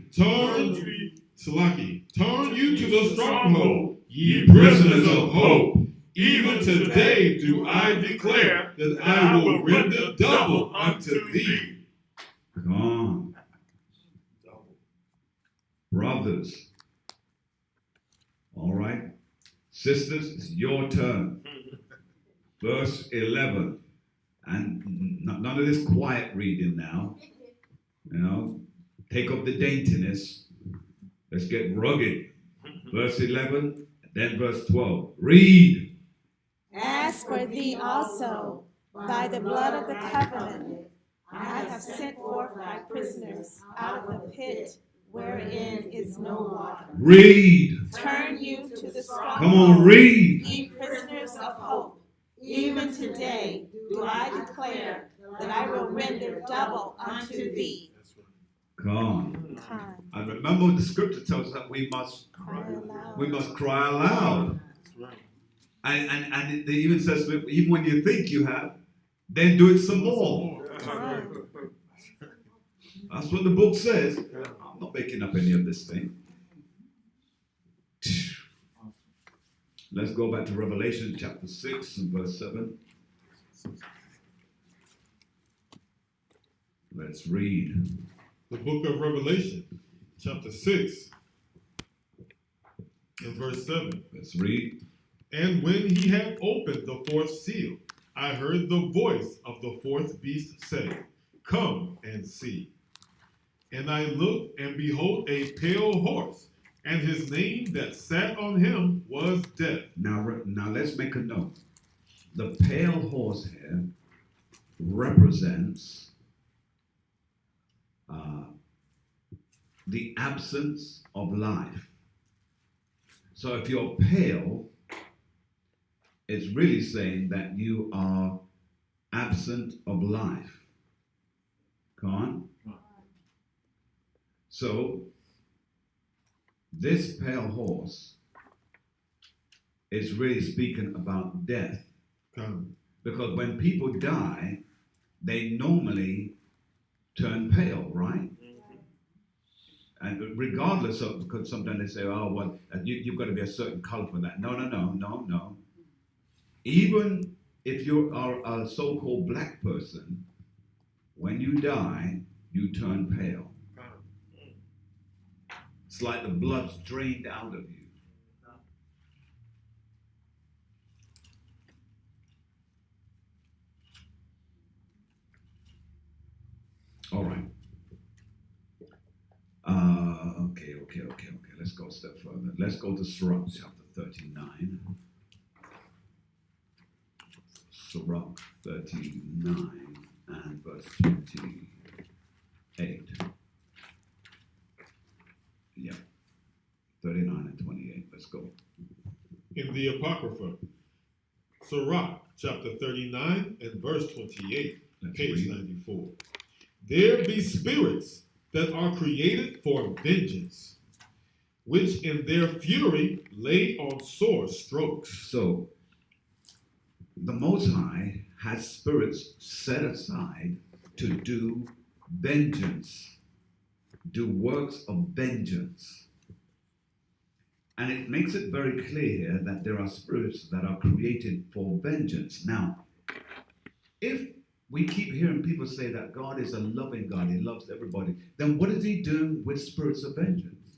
Turn you to the stronghold, ye prisoners of hope. Even today do I declare that I will render double unto thee. Come on. Brothers. All right. Sisters, it's your turn. Verse 11. And none of this quiet reading now. You know, take up the daintiness. Let's get rugged. Verse 11, then verse 12. Read. As for thee also, by the blood of the covenant, I have sent forth thy prisoners out of the pit wherein is no water. Read. Turn you to the stronghold. Come on, read. Ye prisoners of hope. Even today do I declare that I will render double unto thee. Come on. Come, And remember, the scripture tells us that we must cry aloud. cry aloud. And it even says, even when you think you have, then do it some more. Come. That's what the book says. I'm not making up any of this thing. Let's go back to Revelation chapter 6 and verse 7. Let's read. The book of Revelation, chapter 6, and verse 7. Let's read. And when he had opened the fourth seal, I heard the voice of the fourth beast say, Come and see. And I looked, and behold, a pale horse, and his name that sat on him was Death. Now let's make a note. The pale horse here represents the absence of life. So if you're pale, it's really saying that you are absent of life. Come on. So this pale horse is really speaking about death. Because when people die, they normally turn pale, right? And regardless of, because sometimes they say, oh, well, you've got to be a certain color for that. No. Even if you are a so-called black person, when you die, you turn pale. It's like the blood's drained out of you. All right. Okay. Let's go a step further. Let's go to Sirach chapter 39. Sirach 39 and verse 28. Yeah. 39 and 28. Let's go. In the Apocrypha, Sirach chapter 39 and verse 28, page 94. There be spirits that are created for vengeance, which in their fury lay on sore strokes. So, the Most High has spirits set aside to do vengeance, do works of vengeance. And it makes it very clear here that there are spirits that are created for vengeance. Now, if we keep hearing people say that God is a loving God, he loves everybody, then what is he doing with spirits of vengeance?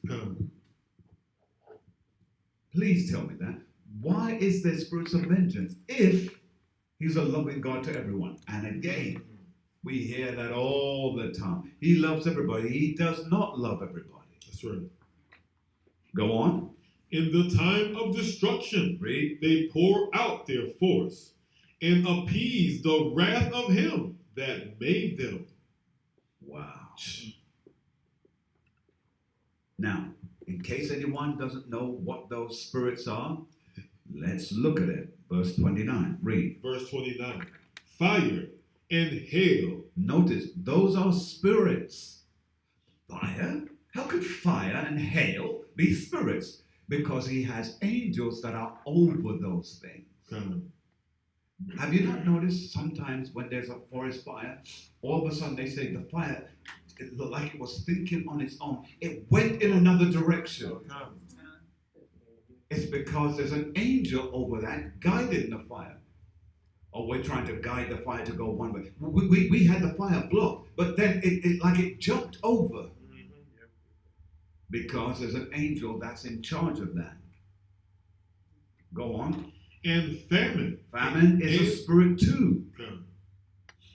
Please tell me that. Why is there spirits of vengeance if he's a loving God to everyone? And again, we hear that all the time. He loves everybody. He does not love everybody. That's right. Go on. In the time of destruction, Read. They pour out their force and appease the wrath of him that made them. Wow. Now, in case anyone doesn't know what those spirits are, let's look at it. Verse 29. Read. Verse 29. Fire and hail. Notice, those are spirits. Fire? How could fire and hail be spirits? Because he has angels that are over those things. Have you not noticed sometimes when there's a forest fire, all of a sudden they say the fire, it looked like it was thinking on its own. It went in another direction. It's because there's an angel over that guiding the fire. Or we're trying to guide the fire to go one way. We had the fire blocked, but then it jumped over. Because there's an angel that's in charge of that. Go on. And famine. Famine is a spirit too.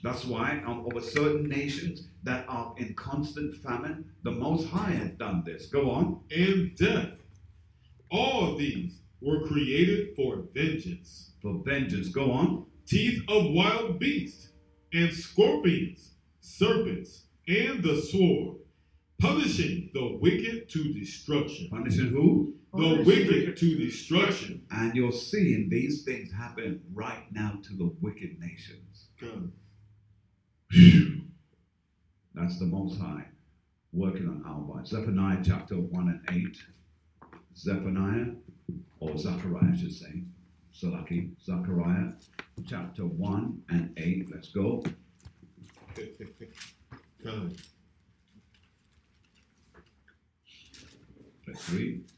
That's why over certain nations that are in constant famine, the Most High has done this. Go on. And death. All these were created for vengeance. For vengeance. Go on. Teeth of wild beasts, and scorpions, serpents, and the sword, punishing the wicked to destruction. Punishing who? The wicked to destruction. And you're seeing these things happen right now to the wicked nations. That's the Most High working on our lives. Zephaniah chapter 1 and 8. Zephaniah, or Zechariah I should say. Salaki. Zechariah chapter 1 and 8. Let's go. Let's read.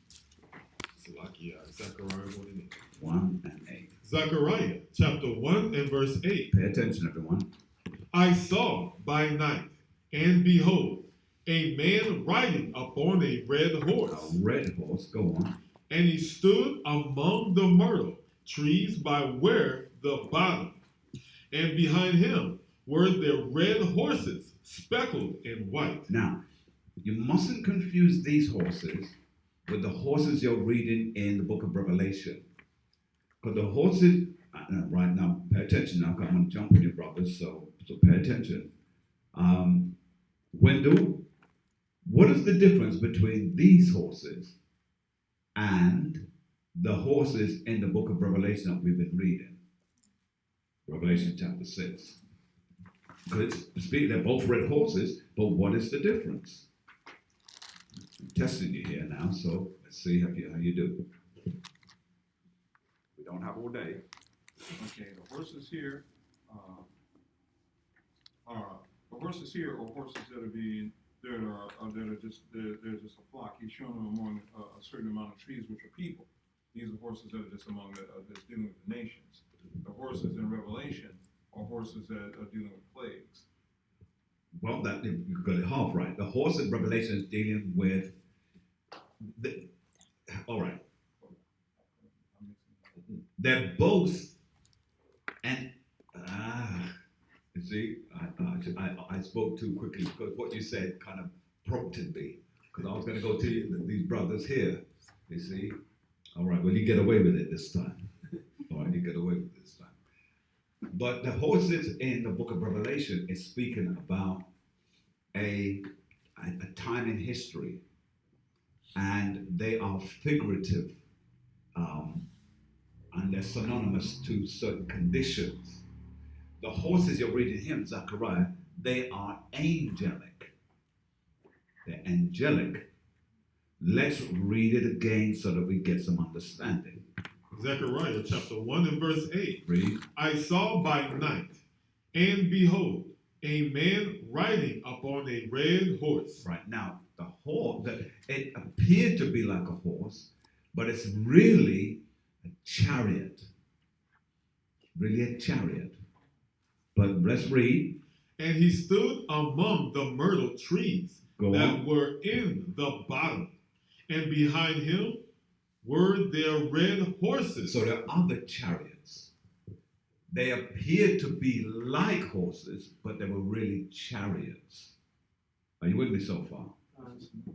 Salaki, Zechariah 1 and 8. Zechariah chapter 1 and verse 8. Pay attention, everyone. I saw by night, and behold, a man riding upon a red horse. A red horse, go on. And he stood among the myrtle trees by where the bottom. And behind him were the red horses, speckled in white. Now, you mustn't confuse these horses with the horses you're reading in the book of Revelation. Because the horses, right now, pay attention now, 'cause I'm going to jump on you, brothers, so pay attention. Wendell, what is the difference between these horses and the horses in the book of Revelation that we've been reading? Revelation chapter 6. Because they're both red horses, but what is the difference? I'm testing you here now, so let's see how you do. We don't have all day. Okay, the horses here are horses that are being they're just a flock. He's showing them among a certain amount of trees, which are people. These are horses that are just among that's dealing with the nations. The horses in Revelation are horses that are dealing with plagues. Well, that you got it half right. The horse in Revelation is dealing with all right. They're both, and you see, I spoke too quickly because what you said kind of prompted me, because I was going to go to these brothers here. You see, all right. Well, you get away with it this time. All right, you get away with it this time. But the horses in the book of Revelation is speaking about a time in history, and they are figurative, and they're synonymous to certain conditions. The horses you're reading here in Zechariah, they are angelic. They're angelic. Let's read it again so that we get some understanding. Zechariah chapter 1 and verse 8. Read. I saw by night, and behold, a man riding upon a red horse. Right now, the horse, it appeared to be like a horse, but it's really a chariot. Really a chariot. But let's read. And he stood among the myrtle trees Go that on. were in the bottom, and behind him were their red horses. So there are other chariots. They appeared to be like horses, but they were really chariots. Are you with me so far?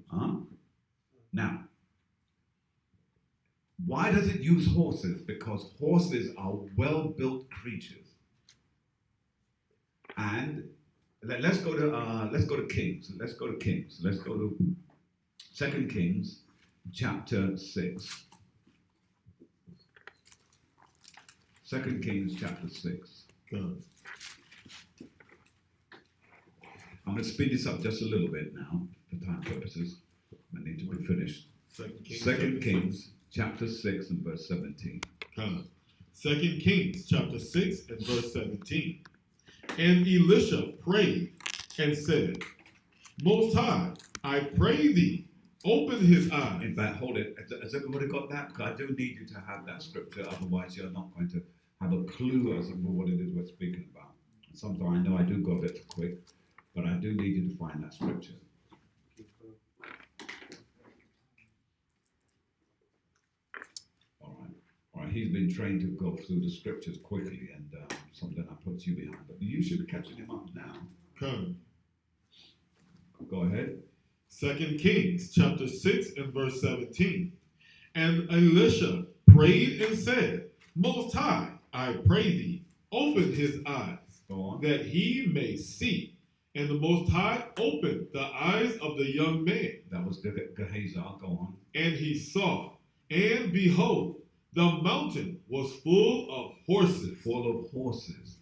Huh? Now, why does it use horses? Because horses are well-built creatures. And let's go to Kings. Let's go to Kings. Let's go to 2 Kings chapter 6. 2 Kings chapter 6. Good. I'm going to speed this up just a little bit now for time purposes. I need to be finished. 2 Kings chapter 6 and verse 17. 2 Kings chapter 6 and verse 17. And Elisha prayed and said, Most High, I pray thee, open his eyes. In fact, hold it. Has everybody got that? Because I do need you to have that scripture, otherwise you're not going to have a clue as to what it is we're speaking about. Sometimes I know I do go a bit quick, but I do need you to find that scripture. All right. He's been trained to go through the scriptures quickly, and something I put you behind. But you should be catching him up now. Come. Go ahead. 2 Kings chapter 6 and verse 17. And Elisha prayed and said, Most High, I pray thee, open his eyes, Go on. that he may see. And the Most High opened the eyes of the young man. That was Gehazi. Go on. And he saw, and behold, the mountain was full of horses. Full of horses.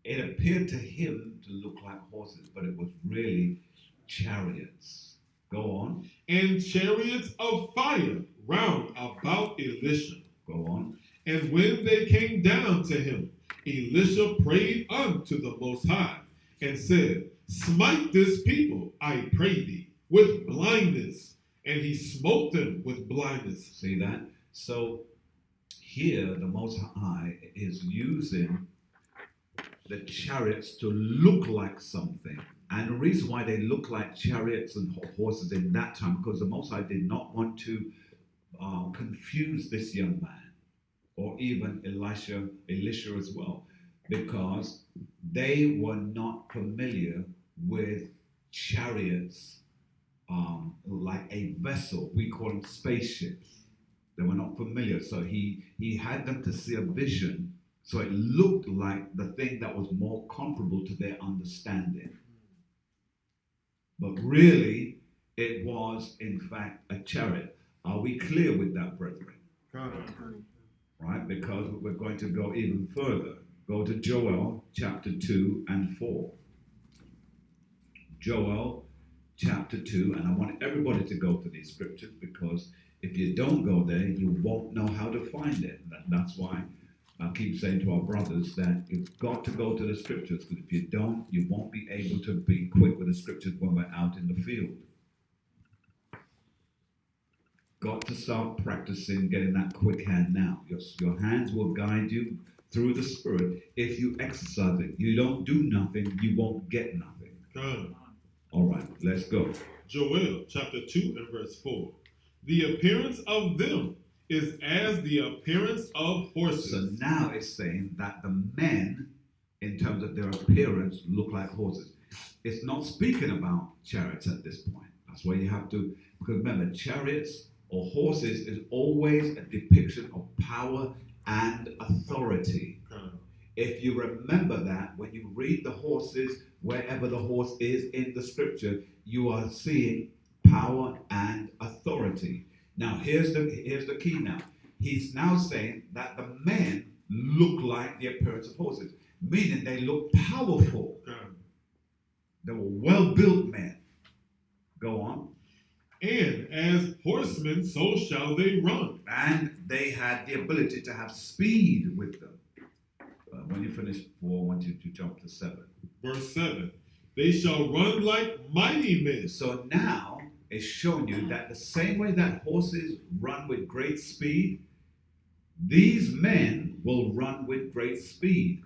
It appeared to him to look like horses, but it was really chariots. Go on. And chariots of fire round about Elisha. Go on. And when they came down to him, Elisha prayed unto the Most High, and said, Smite this people, I pray thee, with blindness. And he smote them with blindness. See that? So here the Most High is using the chariots to look like something. And the reason why they look like chariots and horses in that time, because the Most High did not want to confuse this young man, or even Elisha as well, because they were not familiar with chariots like a vessel. We call them spaceships. They were not familiar, so he had them to see a vision, so it looked like the thing that was more comparable to their understanding. But really, it was in fact a chariot. Are we clear with that, brethren? Right, because we're going to go even further. Go to Joel chapter 2 and 4. Joel chapter 2, and I want everybody to go to these scriptures, because if you don't go there, you won't know how to find it. That's why I keep saying to our brothers that you've got to go to the scriptures, because if you don't, you won't be able to be quick with the scriptures when we're out in the field. Got to start practicing getting that quick hand now. Your hands will guide you through the Spirit if you exercise it. You don't do nothing, you won't get nothing. All right, let's go. Joel chapter 2 and verse 4. The appearance of them is as the appearance of horses. So now it's saying that the men, in terms of their appearance, look like horses. It's not speaking about chariots at this point. That's why you have to, because remember, chariots or horses is always a depiction of power and authority. If you remember that, when you read the horses, wherever the horse is in the scripture, you are seeing power and authority. Now, here's the key now. He's now saying that the men look like the appearance of horses, meaning they look powerful. They were well-built men. Go on. And as horsemen, so shall they run. And they had the ability to have speed with them. When you finish 4, I want you to jump to 7. Verse 7. They shall run like mighty men. So now it's showing you that the same way that horses run with great speed, these men will run with great speed.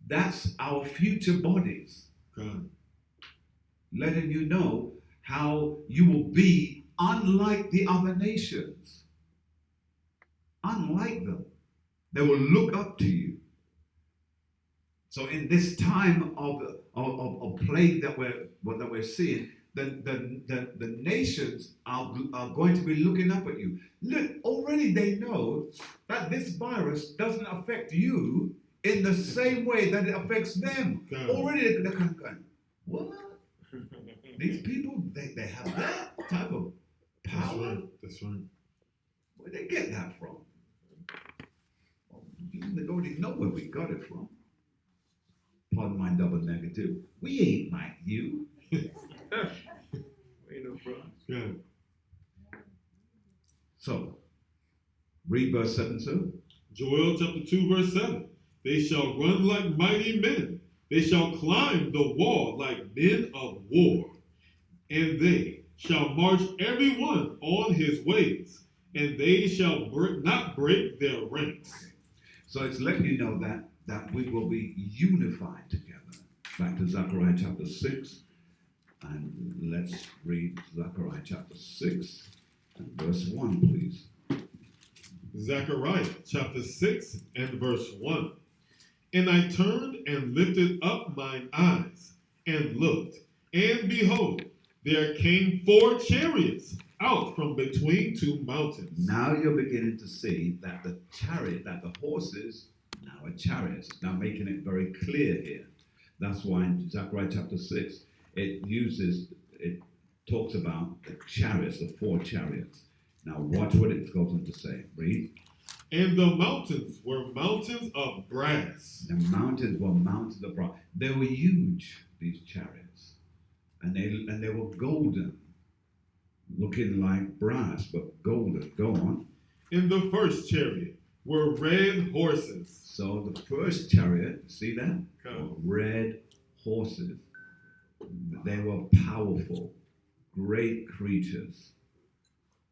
That's our future bodies. Letting you know how you will be unlike the other nations. Unlike them. They will look up to you. So in this time of plague that we're seeing, the nations are going to be looking up at you. Look, already they know that this virus doesn't affect you in the same way that it affects them. Already they're kind of going, what? These people, they have that type of power? That's right. Where'd they get that from? They already know where we got it from. Pardon my double negative. We ain't like you. Ain't no problem. So, read verse 7, sir. Joel chapter 2, verse 7. They shall run like mighty men. They shall climb the wall like men of war. And they shall march every one on his ways. And they shall not break their ranks. So it's letting you know that we will be unified together. Back to Zechariah chapter 6. And let's read Zechariah chapter 6 and verse 1, please. Zechariah chapter 6 and verse 1. And I turned and lifted up mine eyes and looked, and behold, there came 4 chariots out from between 2 mountains. Now you're beginning to see that the horses now are chariots. Now making it very clear here. That's why in Zechariah chapter 6, it talks about the chariots, the 4 chariots. Now watch what it goes on to say. Read. And the mountains were mountains of brass. The mountains were mountains of brass. They were huge, these chariots. And they were golden. Looking like brass, but golden. Go on. In the first chariot were red horses. So the first chariot, see that? Were red horses. They were powerful, great creatures.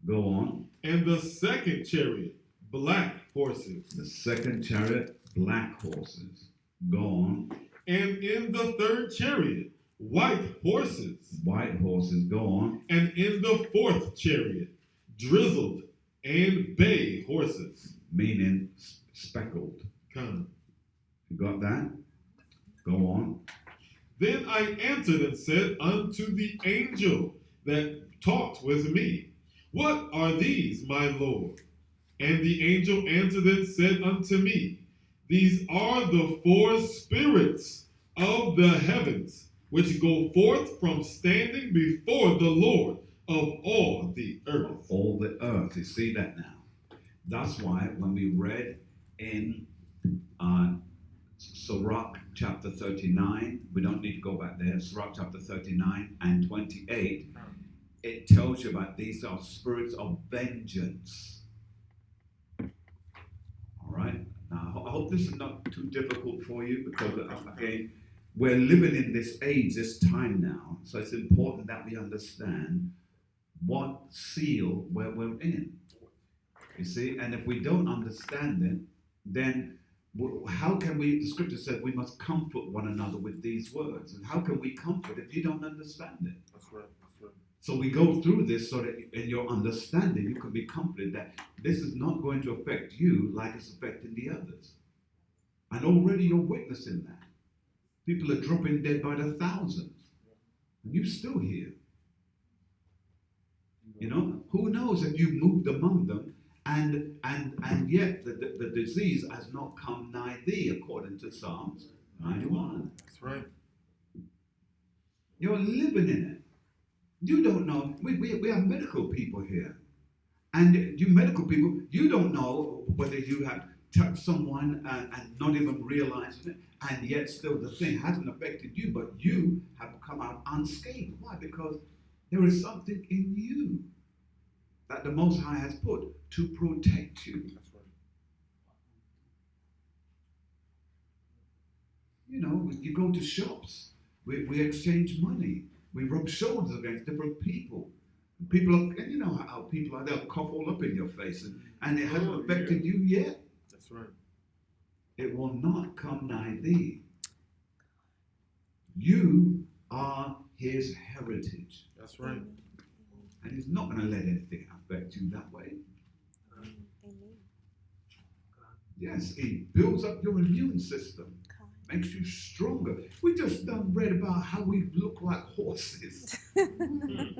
Go on. And the second chariot, black horses. The second chariot, black horses. Go on. And in the third chariot, white horses. White horses. Go on. And in the fourth chariot, drizzled and bay horses. Meaning speckled. Come. You got that? Go on. Then I answered and said unto the angel that talked with me, What are these, my Lord? And the angel answered and said unto me, These are the four spirits of the heavens, which go forth from standing before the Lord of all the earth. All the earth. You see that now? That's why when we read in Sirach chapter 39, we don't need to go back there, Sirach chapter 39 and 28, it tells you about these are spirits of vengeance. All right? Now, I hope this is not too difficult for you because, again, we're living in this age, this time now, so it's important that we understand what seal we're in. You see, and if we don't understand it, then how can we, the scripture says we must comfort one another with these words. And how can we comfort if you don't understand it? That's right. That's right. So we go through this so that in your understanding you can be comforted that this is not going to affect you like it's affecting the others. And already you're witnessing that. People are dropping dead by the thousands. And you're still here. You know, who knows if you moved among them and yet the disease has not come nigh thee, according to Psalms 91. That's right. You're living in it. You don't know. We are medical people here. And you medical people, you don't know whether you have touched someone and not even realizing it, and yet still the thing hasn't affected you, but you have come out unscathed. Why? Because there is something in you that the Most High has put to protect you. That's right. You know, you go to shops, we exchange money, we rub shoulders against different people. People are, and you know how people are, they'll cough all up in your face, and it hasn't affected you yet. That's right. It will not come nigh thee. You are his heritage. That's right. And he's not going to let anything affect you that way. Yes, he builds up your immune system, makes you stronger. We just read about how we look like horses.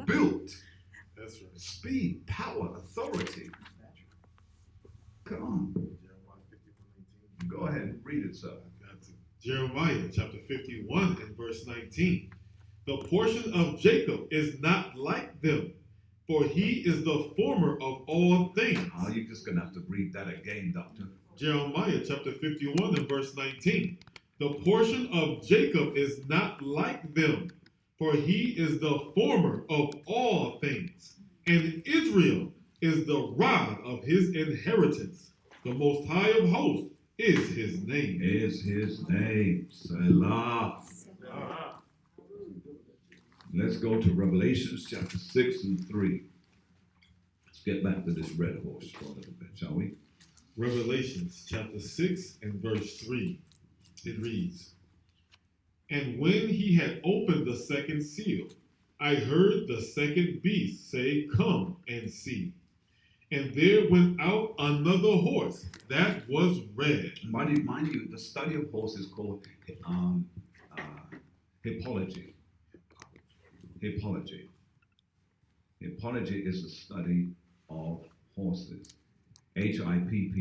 Built. That's right. Speed, power, authority. Come on. Jeremiah 51:19. Go ahead and read it, sir. Got to Jeremiah chapter 51 and verse 19. The portion of Jacob is not like them, for he is the former of all things. Oh, you're just going to have to read that again, doctor. Jeremiah chapter 51 and verse 19. The portion of Jacob is not like them, for he is the former of all things. And Israel is the rod of his inheritance. The Most High of hosts is his name. Is his name. Selah. Let's go to Revelations chapter 6 and 3. Let's get back to this red horse for a little bit, shall we? Revelations chapter 6 and verse 3. It reads, And when he had opened the second seal, I heard the second beast say, Come and see. And there went out another horse that was red. Mind you, the study of horses is called hippology. Hippology. Hippology is the study of horses. Hippology.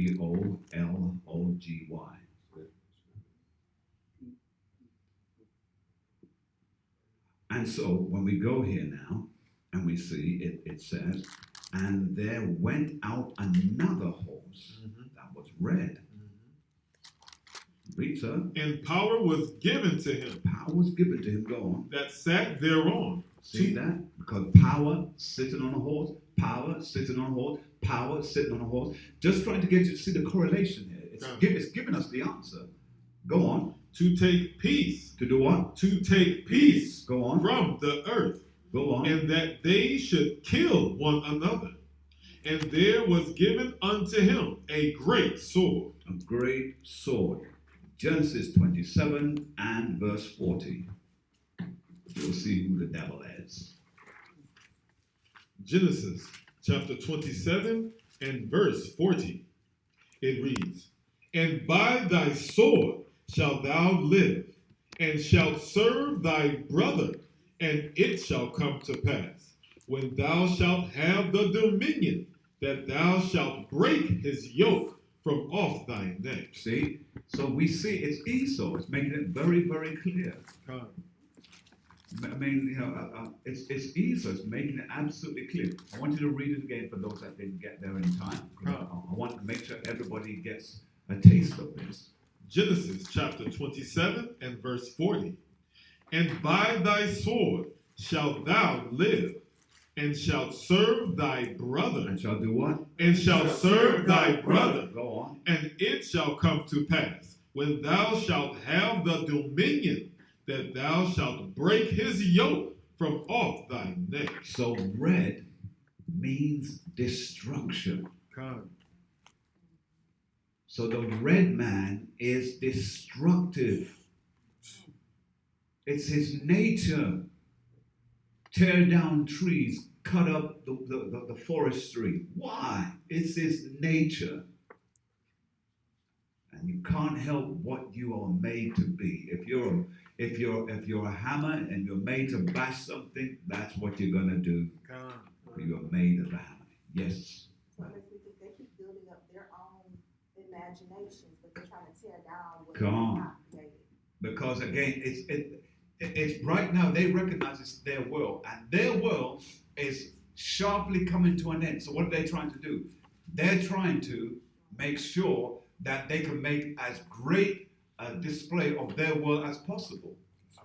And so when we go here now and we see it says, and there went out another horse that was red. Read, sir. And power was given to him Power was given to him. Go on. that sat thereon. See that? Because power sitting on a horse, power sitting on a horse, power sitting on a horse. Just trying to get you to see the correlation here. It's giving us the answer. Go on. To take peace. To do what? To take peace Go on. from the earth. Go on. And that they should kill one another. And there was given unto him a great sword. A great sword. Genesis 27 and verse 40. You'll see who the devil is. Genesis chapter 27 and verse 40. It reads, And by thy sword shalt thou live, and shalt serve thy brother, and it shall come to pass, when thou shalt have the dominion, that thou shalt break his yoke from off thy neck. See? So we see it's Esau. It's making it very, very clear. I mean, it's Esau. It's making it absolutely clear. I want you to read it again for those that didn't get there in time. I want to make sure everybody gets a taste of this. Genesis chapter 27 and verse 40. And by thy sword shalt thou live, and shalt serve thy brother. And shall do what? And shalt serve thy brother. Go on. And it shall come to pass, when thou shalt have the dominion, that thou shalt break his yoke from off thy neck. So red means destruction. So the red man is destructive. It's his nature. Tear down trees, cut up the forestry. Why? It's his nature. And you can't help what you are made to be. If you're a hammer and you're made to bash something, that's what you're gonna do. You are made of a hammer. Yes. So if they keep building up their own imaginations, but they're trying to tear down what Come on. is not created. Because again, it's right now they recognize it's their world, and their world is sharply coming to an end. So what are they trying to do? They're trying to make sure that they can make as great a display of their world as possible.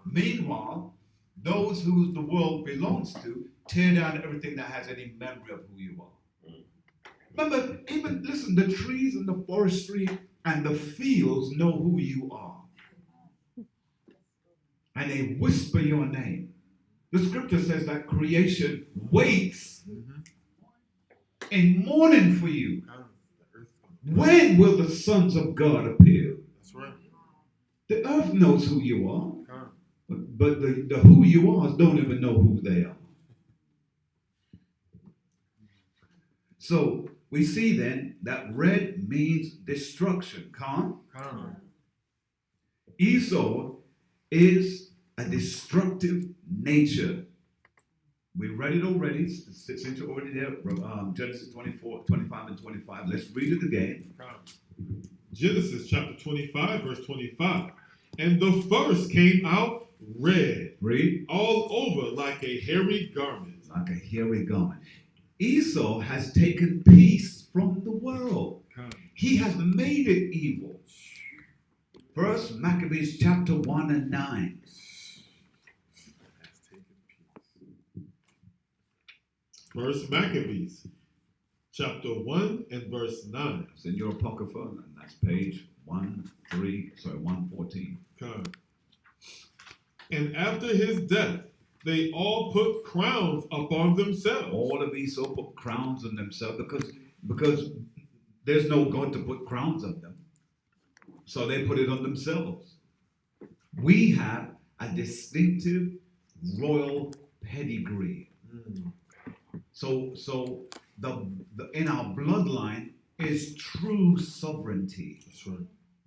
Meanwhile, those who the world belongs to tear down everything that has any memory of who you are. Remember, even listen, the trees and the forestry and the fields know who you are. And they whisper your name. The scripture says that creation waits in mourning for you. When will the sons of God appear? That's right. The earth knows who you are, but the who you are don't even know who they are. So we see then that red means destruction. Esau is a destructive nature. We read it already. Since you're already there, Genesis 24, 25 and 25. Let's read it again. Genesis chapter 25, verse 25. And the first came out red, Read. all over like a hairy garment. Like a hairy garment. Esau has taken peace from the world. He has made it evil. First Maccabees chapter 1 and 9. First Maccabees chapter 1 and verse 9. It's in your apocrypha, and that's page 114. And after his death, they all put crowns upon themselves. All of Esau put crowns on themselves because there's no God to put crowns on them. So they put it on themselves. We have a distinctive royal pedigree. So the in our bloodline is true sovereignty. That's right.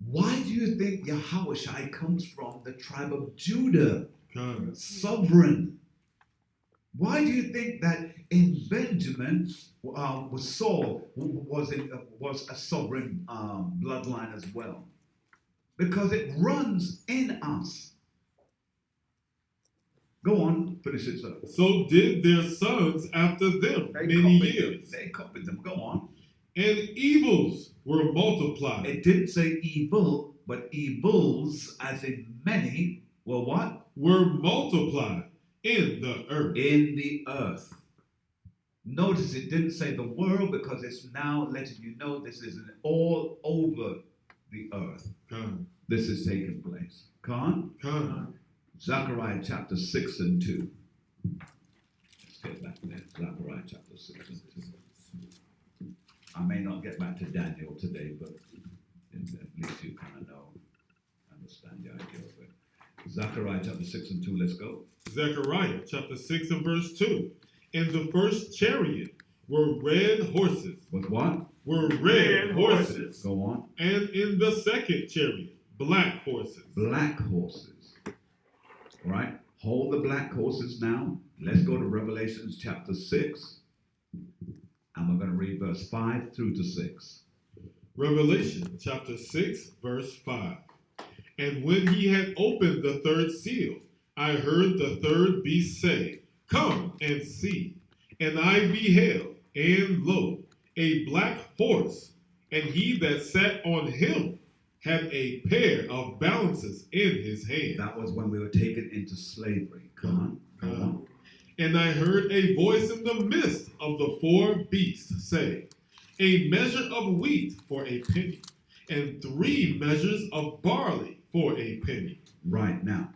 Why do you think Yahushua comes from the tribe of Judah? Sovereign. Why do you think that in Benjamin Saul was a sovereign bloodline as well? Because it runs in us. Go on, finish it, sir. So did their sons after them many years. They copied them. Go on. And evils were multiplied. It didn't say evil, but evils, as in many, were what? Were multiplied in the earth. In the earth. Notice it didn't say the world, because it's now letting you know this is all over the earth. This is taking place. Zechariah chapter 6 and 2. Let's get back there. Zechariah chapter 6 and 2. I may not get back to Daniel today, but at least you kind of understand the idea of it. Zechariah chapter 6 and 2, let's go. Zechariah chapter 6 and verse 2. In the first chariot were red horses. With what? Were red horses. Go on. And in the second chariot, black horses. Black horses. All right? Hold the black horses now. Let's go to Revelation chapter 6. And we're going to read verse 5 through to 6. Revelation chapter 6, verse 5. And when he had opened the third seal, I heard the third beast say, Come and see. And I beheld, and lo, a black horse, and he that sat on him had a pair of balances in his hand. That was when we were taken into slavery. Come on. And I heard a voice in the midst of the four beasts say, A measure of wheat for a penny, and 3 measures of barley for a penny. Right now.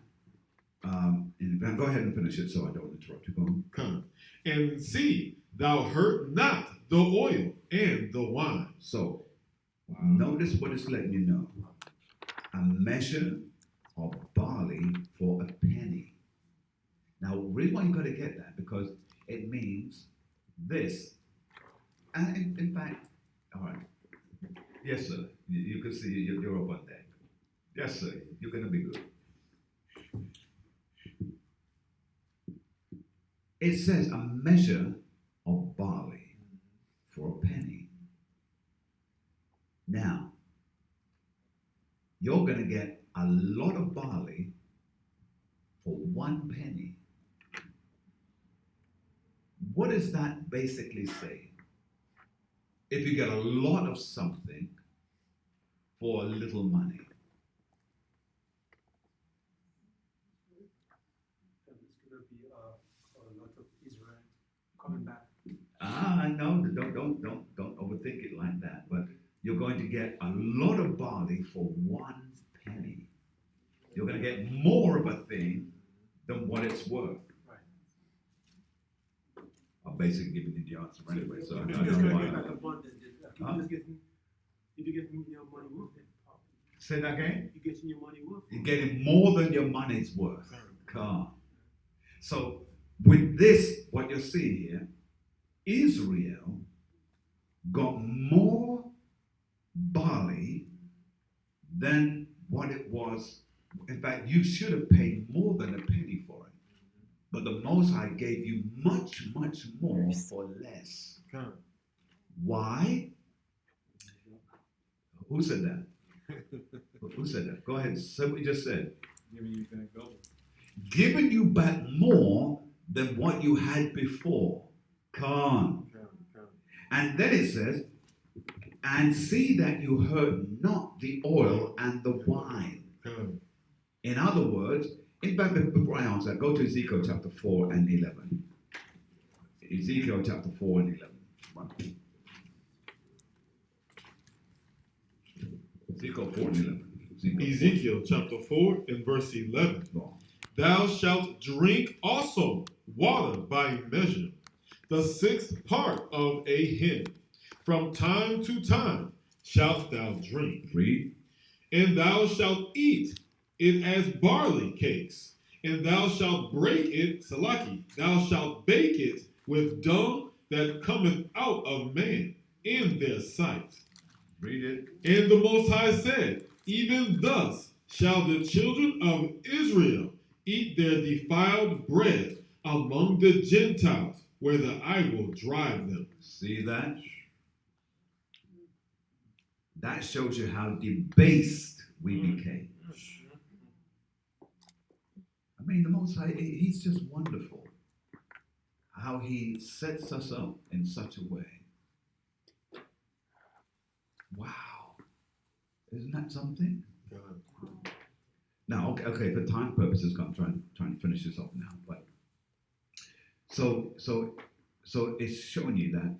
And go ahead and finish it so I don't interrupt you. Go on. Come. And see, thou hurt not the oil and the wine. So, notice what it's letting you know. A measure of barley for a penny. Now, really why you got to get that, because it means this. And in fact, all right. Yes, sir. You can see you're up on deck. Yes, sir. You're going to be good. It says a measure of barley for a penny. Now, you're going to get a lot of barley for 1 penny. What does that basically say? If you get a lot of something for a little money. It's going to be a lot of Israel coming back. No, don't overthink it like that. But you're going to get a lot of barley for 1 penny. You're going to get more of a thing than what it's worth. Right. I'm basically giving you the answer anyway, so I You're don't just know going why. to get back abundant. You're getting your money worth it. Say that again? You're getting your money worth it. You're getting more than your money's worth. Come on. So with this, what you're seeing here, Israel got more barley than what it was. In fact, you should have paid more than a penny for it. But the Most High gave you much, much more for less. Why? Who said that? Who said that? Go ahead. Say what you just said. Giving you back double. Giving you back more than what you had before. Come on. And then it says, and see that you hurt not the oil and the wine. In other words, in fact, before I answer that, go to Ezekiel chapter 4 and 11. Ezekiel chapter 4 and 11. Right. Ezekiel 4 and 11. Ezekiel chapter 4 and verse 11. Thou shalt drink also water by measure, the 6th part of a hin. From time to time shalt thou drink. Read. And thou shalt eat it as barley cakes, and thou shalt break it, Salaki, thou shalt bake it with dung that cometh out of man in their sight. Read it. And the Most High said, even thus shall the children of Israel eat their defiled bread among the Gentiles, whither I will drive them. See that? That shows you how debased we became. I mean, the Most High, He's just wonderful. How He sets us up in such a way. Wow. Isn't that something? Now, okay, for time purposes, I'm trying to finish this off now. But so it's showing you that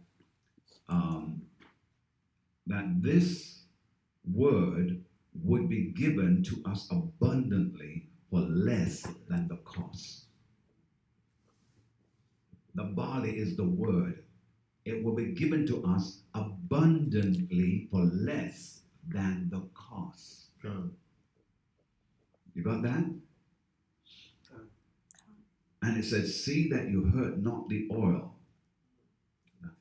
that this word would be given to us abundantly for less than the cost. The barley is the word. it will be given to us abundantly for less than the cost. Come. You got that? And it says, see that you hurt not the oil.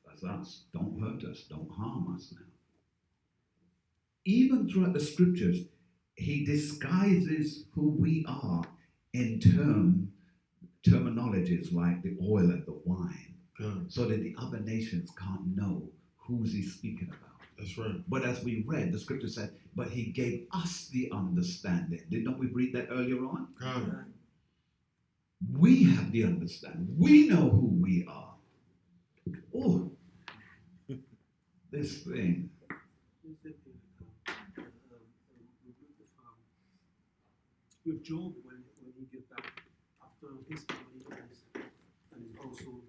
That's us. Don't hurt us. Don't harm us now. Even throughout the scriptures, he disguises who we are in terminologies like the oil and the wine, so that the other nations can't know who's he speaking about. That's right. But as we read, the scripture said, but he gave us the understanding. Didn't we read that earlier on? Come. We have the understanding. We know who we are. Oh, this thing. With Job, when he get back after his family and his household.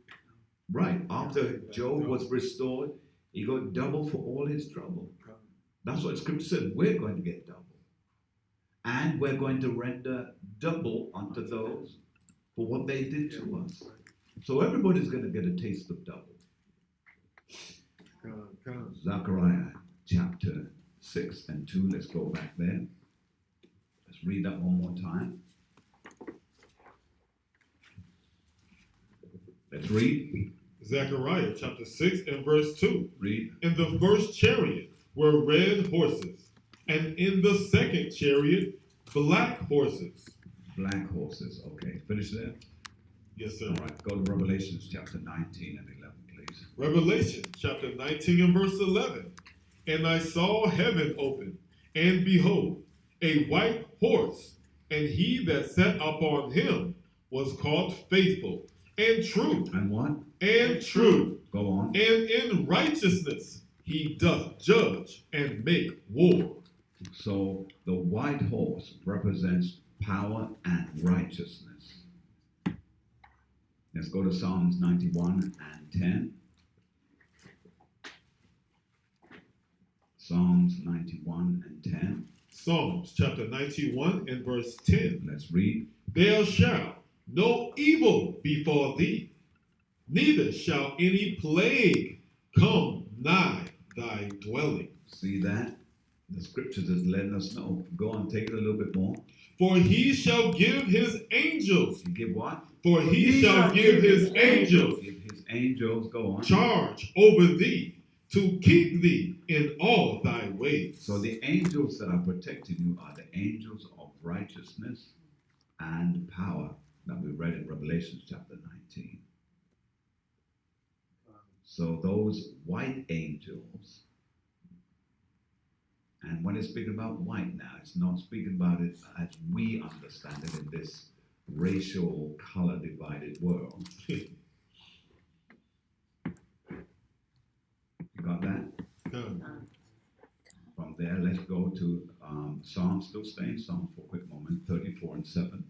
Right. After Job was restored, he got double for all his trouble. That's what scripture said. We're going to get double. And we're going to render double unto those for what they did to us. So everybody's going to get a taste of double. Come. Zechariah chapter 6 and 2. Let's go back there. Let's read that one more time. Let's read. Zechariah chapter 6 and verse 2. Read. In the first chariot were red horses, and in the second chariot black horses. Black horses. Okay, finish there. Yes, sir. All right, go to Revelations chapter 19 and 11, please. Revelation chapter 19 and verse 11. And I saw heaven open, and behold, a white horse, and he that sat upon him was called Faithful and True. And what? And true. Go on. And in righteousness he doth judge and make war. So the white horse represents power and righteousness. Let's go to Psalms 91 and 10. Psalms 91 and 10. Psalms chapter 91 and verse 10. Let's read. There shall no evil befall thee, neither shall any plague come nigh thy dwelling. See that? The scriptures is letting us know. Go on, take it a little bit more. For he shall give his angels. You give what? For he shall give his angels Give his angels, go on. charge over thee to keep thee in all thy ways. So the angels that are protecting you are the angels of righteousness and power that we read in Revelation chapter 19. So those white angels, and when it's speaking about white now, it's not speaking about it as we understand it in this racial, color divided world. You got that? From there, let's go to Psalms, still staying Psalms for a quick moment, 34 and 7.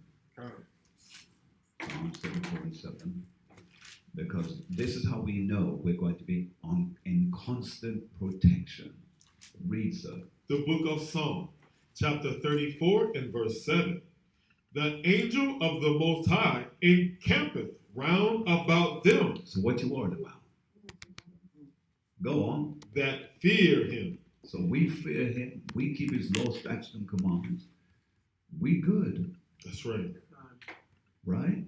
Psalms 34 and 7. Because this is how we know we're going to be in constant protection. Read, sir. The book of Psalms, chapter 34 and verse 7. The angel of the Most High encampeth round about them. So what you worried about? Go on. That fear him. So we fear him. We keep his law, statutes, and commandments. We good, That's right. right?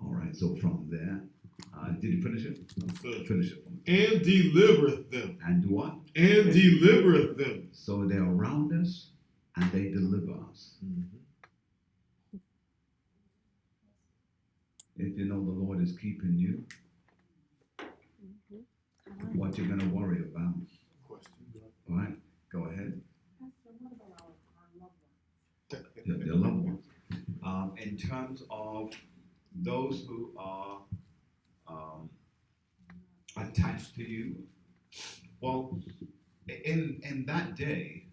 All right, so from there, did you finish it? Finish it. And delivereth them. And do what? And delivereth them. So they're around us and they deliver us. If you know the Lord is keeping you, what you're going to worry about. All right, go ahead. Your loved ones. In terms of those who are attached to you, well, in that day,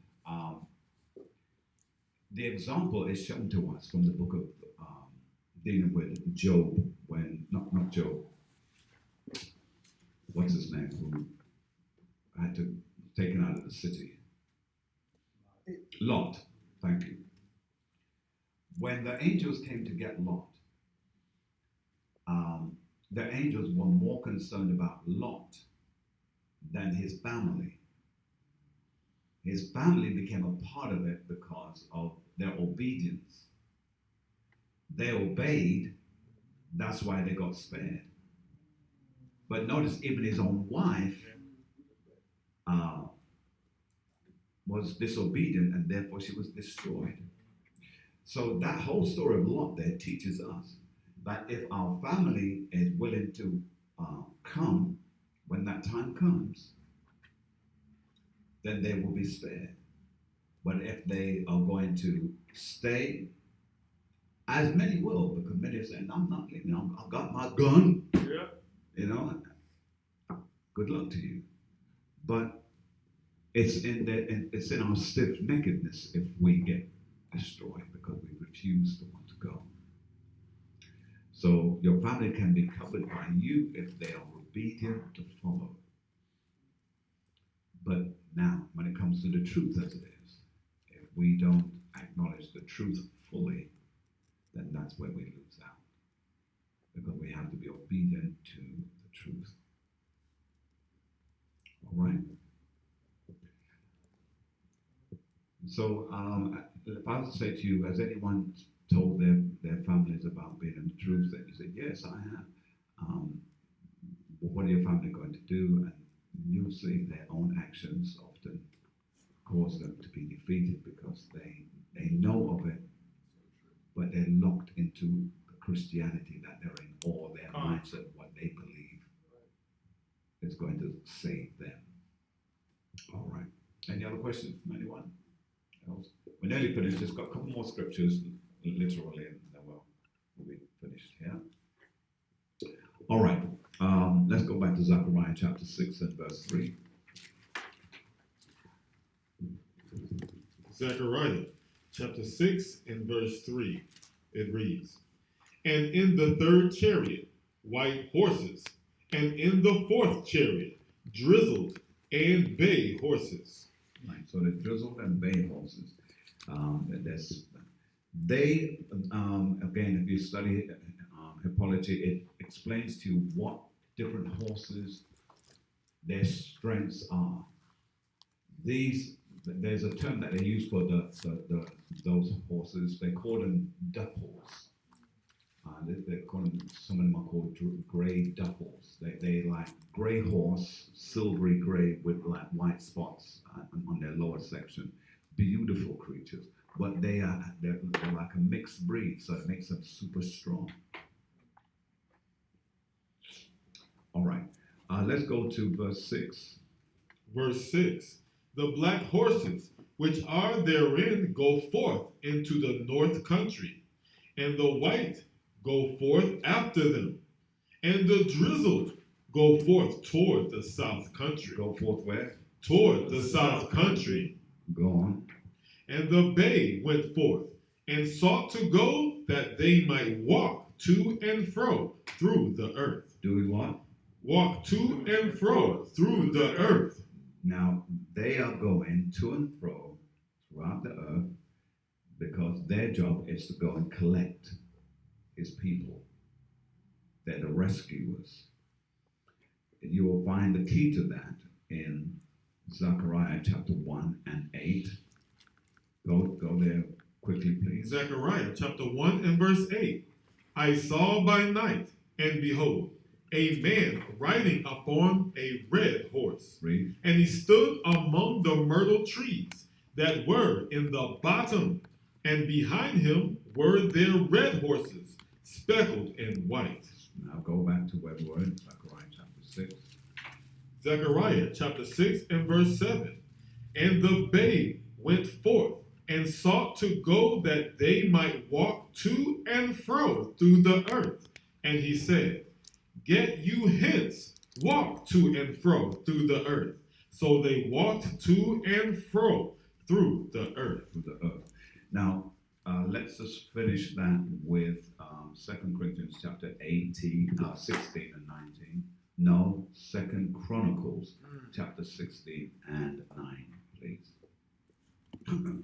the example is shown to us from the book of dealing with Job, when not Job. What's his name? Who had to taken out of the city? Lot. Thank you. When the angels came to get Lot, the angels were more concerned about Lot than his family. His family became a part of it because of their obedience. They obeyed, that's why they got spared. But notice even his own wife was disobedient, and therefore she was destroyed. So that whole story of Lot there teaches us that if our family is willing to come when that time comes, then they will be spared. But if they are going to stay, as many will, because many are saying, I'm not leaving, I've got my gun. Yeah. You know, good luck to you. But it's in our stiff-neckedness if we get destroyed because we refuse to want to go. So your family can be covered by you if they are obedient to follow. But now, when it comes to the truth as it is, if we don't acknowledge the truth fully, then that's where we lose out. Because we have to be obedient to the truth. All right? So, if I was to say to you, has anyone told their families about being in the truth? Then you say, yes, I have. What are your family going to do? And you'll see their own actions often cause them to be defeated because they know of it, but they're locked into the Christianity that they're in, or their mindset, what they believe is going to save them. All right. Any other questions from anyone else? We're nearly finished. Just got a couple more scriptures, literally, and then we'll be finished here. All right. Let's go back to Zechariah chapter 6 and verse 3. Zechariah chapter 6 and verse 3, it reads, And in the third chariot, white horses, and in the fourth chariot, drizzled and bay horses. Right, so the drizzled and bay horses. They, again, if you study hippology, it explains to you what different horses, their strengths are. There's a term that they use for those horses. They call them duffels. They call them, some of them are called gray duffels. They like gray horse, silvery gray with like white spots on their lower section. Beautiful creatures, but they're like a mixed breed, so it makes them super strong. All right, let's go to verse 6. Verse 6, The black horses which are therein go forth into the north country, and the white go forth after them, and the drizzled go forth toward the south country. Go forth where? Toward the south country. Go on. And the bay went forth, and sought to go that they might walk to and fro through the earth. Doing what? Walk to and fro through the earth. Now, they are going to and fro throughout the earth because their job is to go and collect his people. They're the rescuers. You will find the key to that in Zechariah chapter 1 and 8. Go there quickly, please. Zechariah chapter 1 and verse 8. I saw by night, and behold, a man riding upon a red horse. Read. And he stood among the myrtle trees that were in the bottom, and behind him were their red horses, speckled and white. Now go back to where we were in Zechariah chapter 6. Zechariah chapter 6 and verse 7. And the babe went forth and sought to go that they might walk to and fro through the earth. And he said, Get you hence, walk to and fro through the earth. So they walked to and fro through the earth. Now, let's just finish that with 2 Corinthians chapter 16 and 19. No, 2 Chronicles chapter 16 and 9, please. 2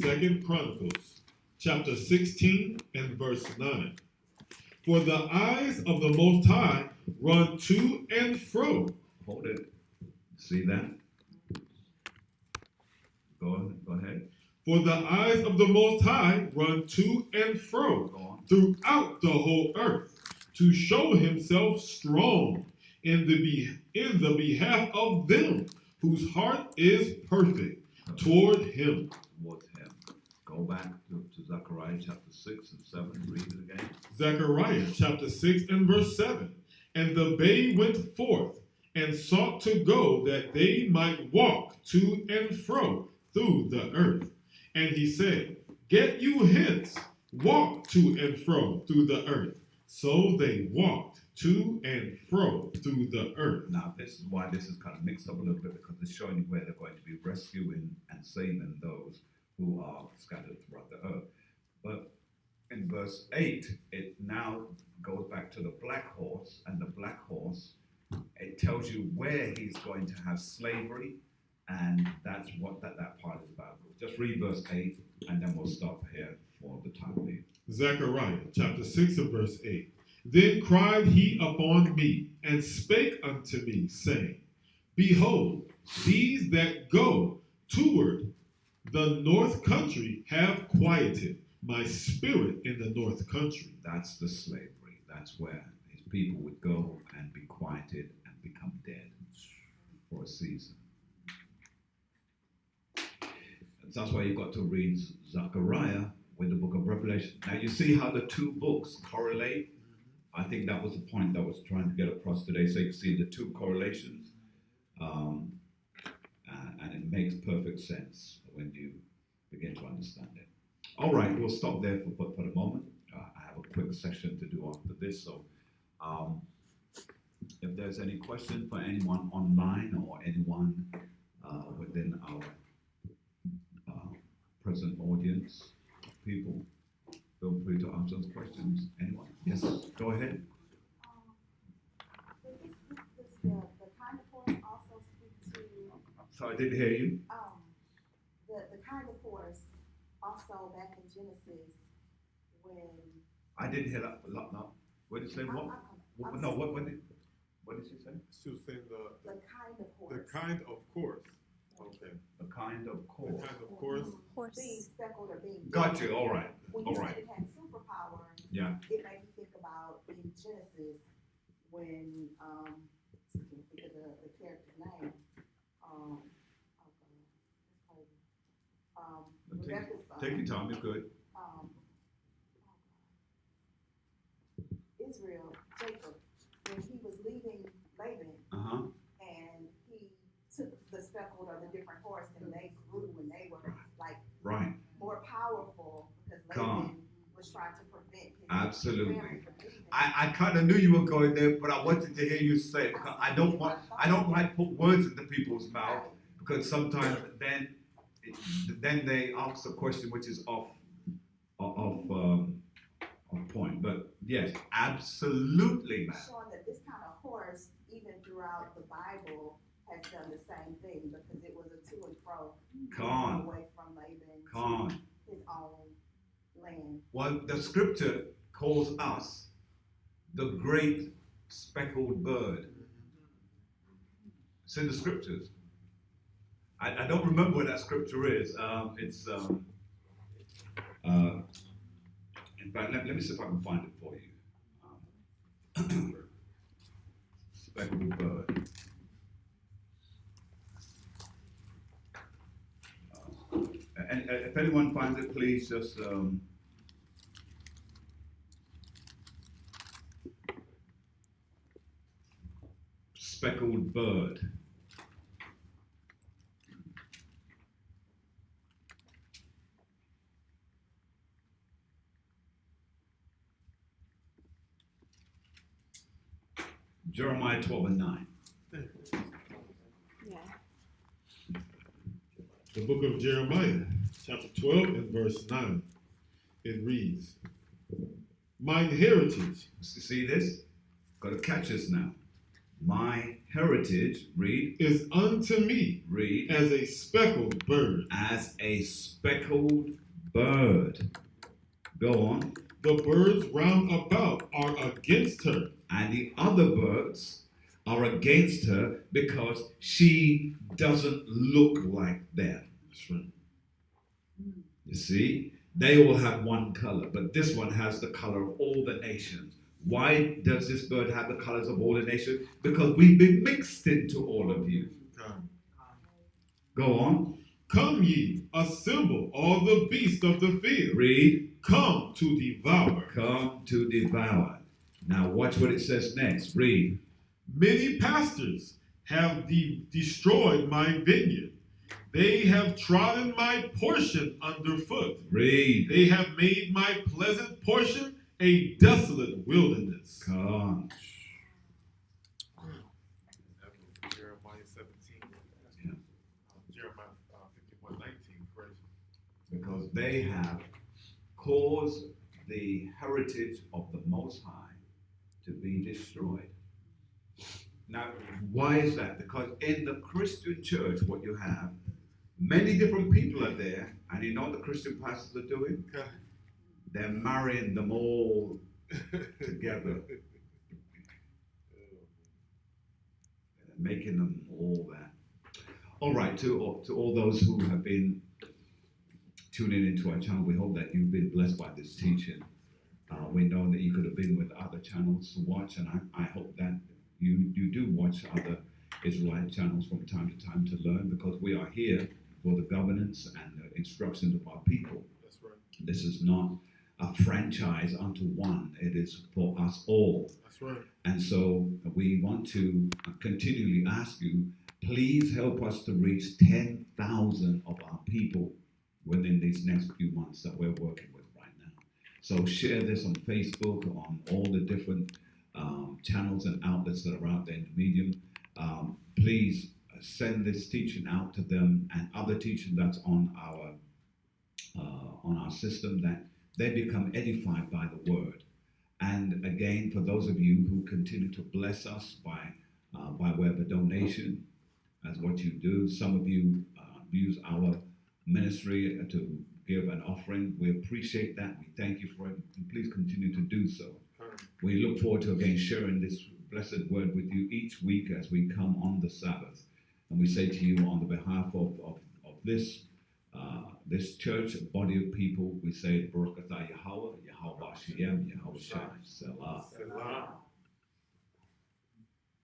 2 Chronicles, chapter 16 and verse 9. For the eyes of the Most High run to and fro. Hold it. See that? Go ahead. For the eyes of the Most High run to and fro Go on. throughout the whole earth, to show himself strong in the behalf of them whose heart is perfect toward him. Towards him. Go back to Zechariah chapter 6 and 7. Read it again. Zechariah chapter 6 and verse 7. And the bay went forth and sought to go that they might walk to and fro through the earth. And he said, Get you hence, walk to and fro through the earth. So they walked to and fro through the earth. Now, this is why this is kind of mixed up a little bit, because it's showing you where they're going to be rescuing and saving those who are scattered throughout the earth. But in verse 8, it now goes back to the black horse, and the black horse, it tells you where he's going to have slavery, and that's what that part is about. Just read verse 8, and then we'll stop here for the time being. Zechariah chapter 6 and verse 8. Then cried he upon me, and spake unto me, saying, Behold, these that go toward the north country have quieted my spirit in the north country. That's the slavery. That's where his people would go and be quieted and become dead for a season. That's why you've got to read Zechariah with the book of Revelation. Now you see how the two books correlate? I think that was the point that I was trying to get across today. So you can see the two correlations, and it makes perfect sense when you begin to understand it. All right, we'll stop there for the moment. I have a quick session to do after this. So if there's any question for anyone online or anyone within our present audience, people, feel free to ask those questions. Anyone? Yes, go ahead. The kind of horse also speak to, So I didn't hear you. the kind of horse also back in Genesis when. I didn't hear that. No. What did you say? What? No. What did she say? She was saying The kind of horse. the kind of course. Okay. The kind of The course. kind of course. Horse. Being speckled or being. Got you. All right. When All you right. said it had superpower. Yeah. It made me think about in Genesis when, because of the character's name, Rebecca's son. Take your time. It's good. Israel, Jacob, when he was leaving Laban, and he took the speckled or the different horse, and they grew and they were like Right. more powerful because Come. Laban was trying to prevent his Absolutely. family from leaving. I kind of knew you were going there, but I wanted to hear you say it because I don't like put words into people's mouth, because sometimes then they ask a question which is off point. But yes, absolutely, man. Showing that this kind of horse, even throughout the Bible, has done the same thing because it was a to and fro Come on. away from Laban Come on. to his own land. Well, the scripture calls us the great speckled bird. It's in the scriptures. I don't remember where that scripture is. In fact, let me see if I can find it for you. Speckled bird. And if anyone finds it, please just speckled bird. Jeremiah 12 and 9. Yeah. The book of Jeremiah, chapter 12 and verse 9. It reads, Mine heritage. See this? Got to catch us now. My heritage, read, is unto me read, as a speckled bird. as a speckled bird. Go on. The birds round about are against her. And the other birds are against her because she doesn't look like them. That's right. You see, they all have one color, but this one has the color of all the nations. Why does this bird have the colors of all the nations? Because we've been mixed into all of you. Go on. Come ye, assemble all the beasts of the field. Read. Come to devour. Come to devour. Now watch what it says next. Read. Many pastors have destroyed my vineyard. They have trodden my portion underfoot. Read. They have made my pleasant portion a desolate wilderness. Come on. Jeremiah 17. Yeah. Jeremiah 51:19. Because they have caused the heritage of the Most High to be destroyed. Now, why is that? Because in the Christian church, what you have, many different people are there, and you know what the Christian pastors are doing? They're marrying them all together, making them all that. All right, to all those who have been tuning into our channel, we hope that you've been blessed by this teaching. We know that you could have been with other channels to watch, and I hope that you do watch other Israelite channels from time to time to learn, because we are here for the governance and the instructions of our people. That's right. This is not a franchise unto one. It is for us all. That's right. And so we want to continually ask you, please help us to reach 10,000 of our people within these next few months that we're working with right now. So share this on Facebook, on all the different channels and outlets that are out there in the medium. Please send this teaching out to them and other teaching that's on our system, that they become edified by the word. And again, for those of you who continue to bless us by way of a donation, as what you do, some of you use our ministry to give an offering. We appreciate that. We thank you for it. And please continue to do so. We look forward to again sharing this blessed word with you each week as we come on the Sabbath. And we say to you, on the behalf of this church, body of people, we say, Baruch atah Yahweh, Yahweh Hashem, Yahweh Shai, Selah.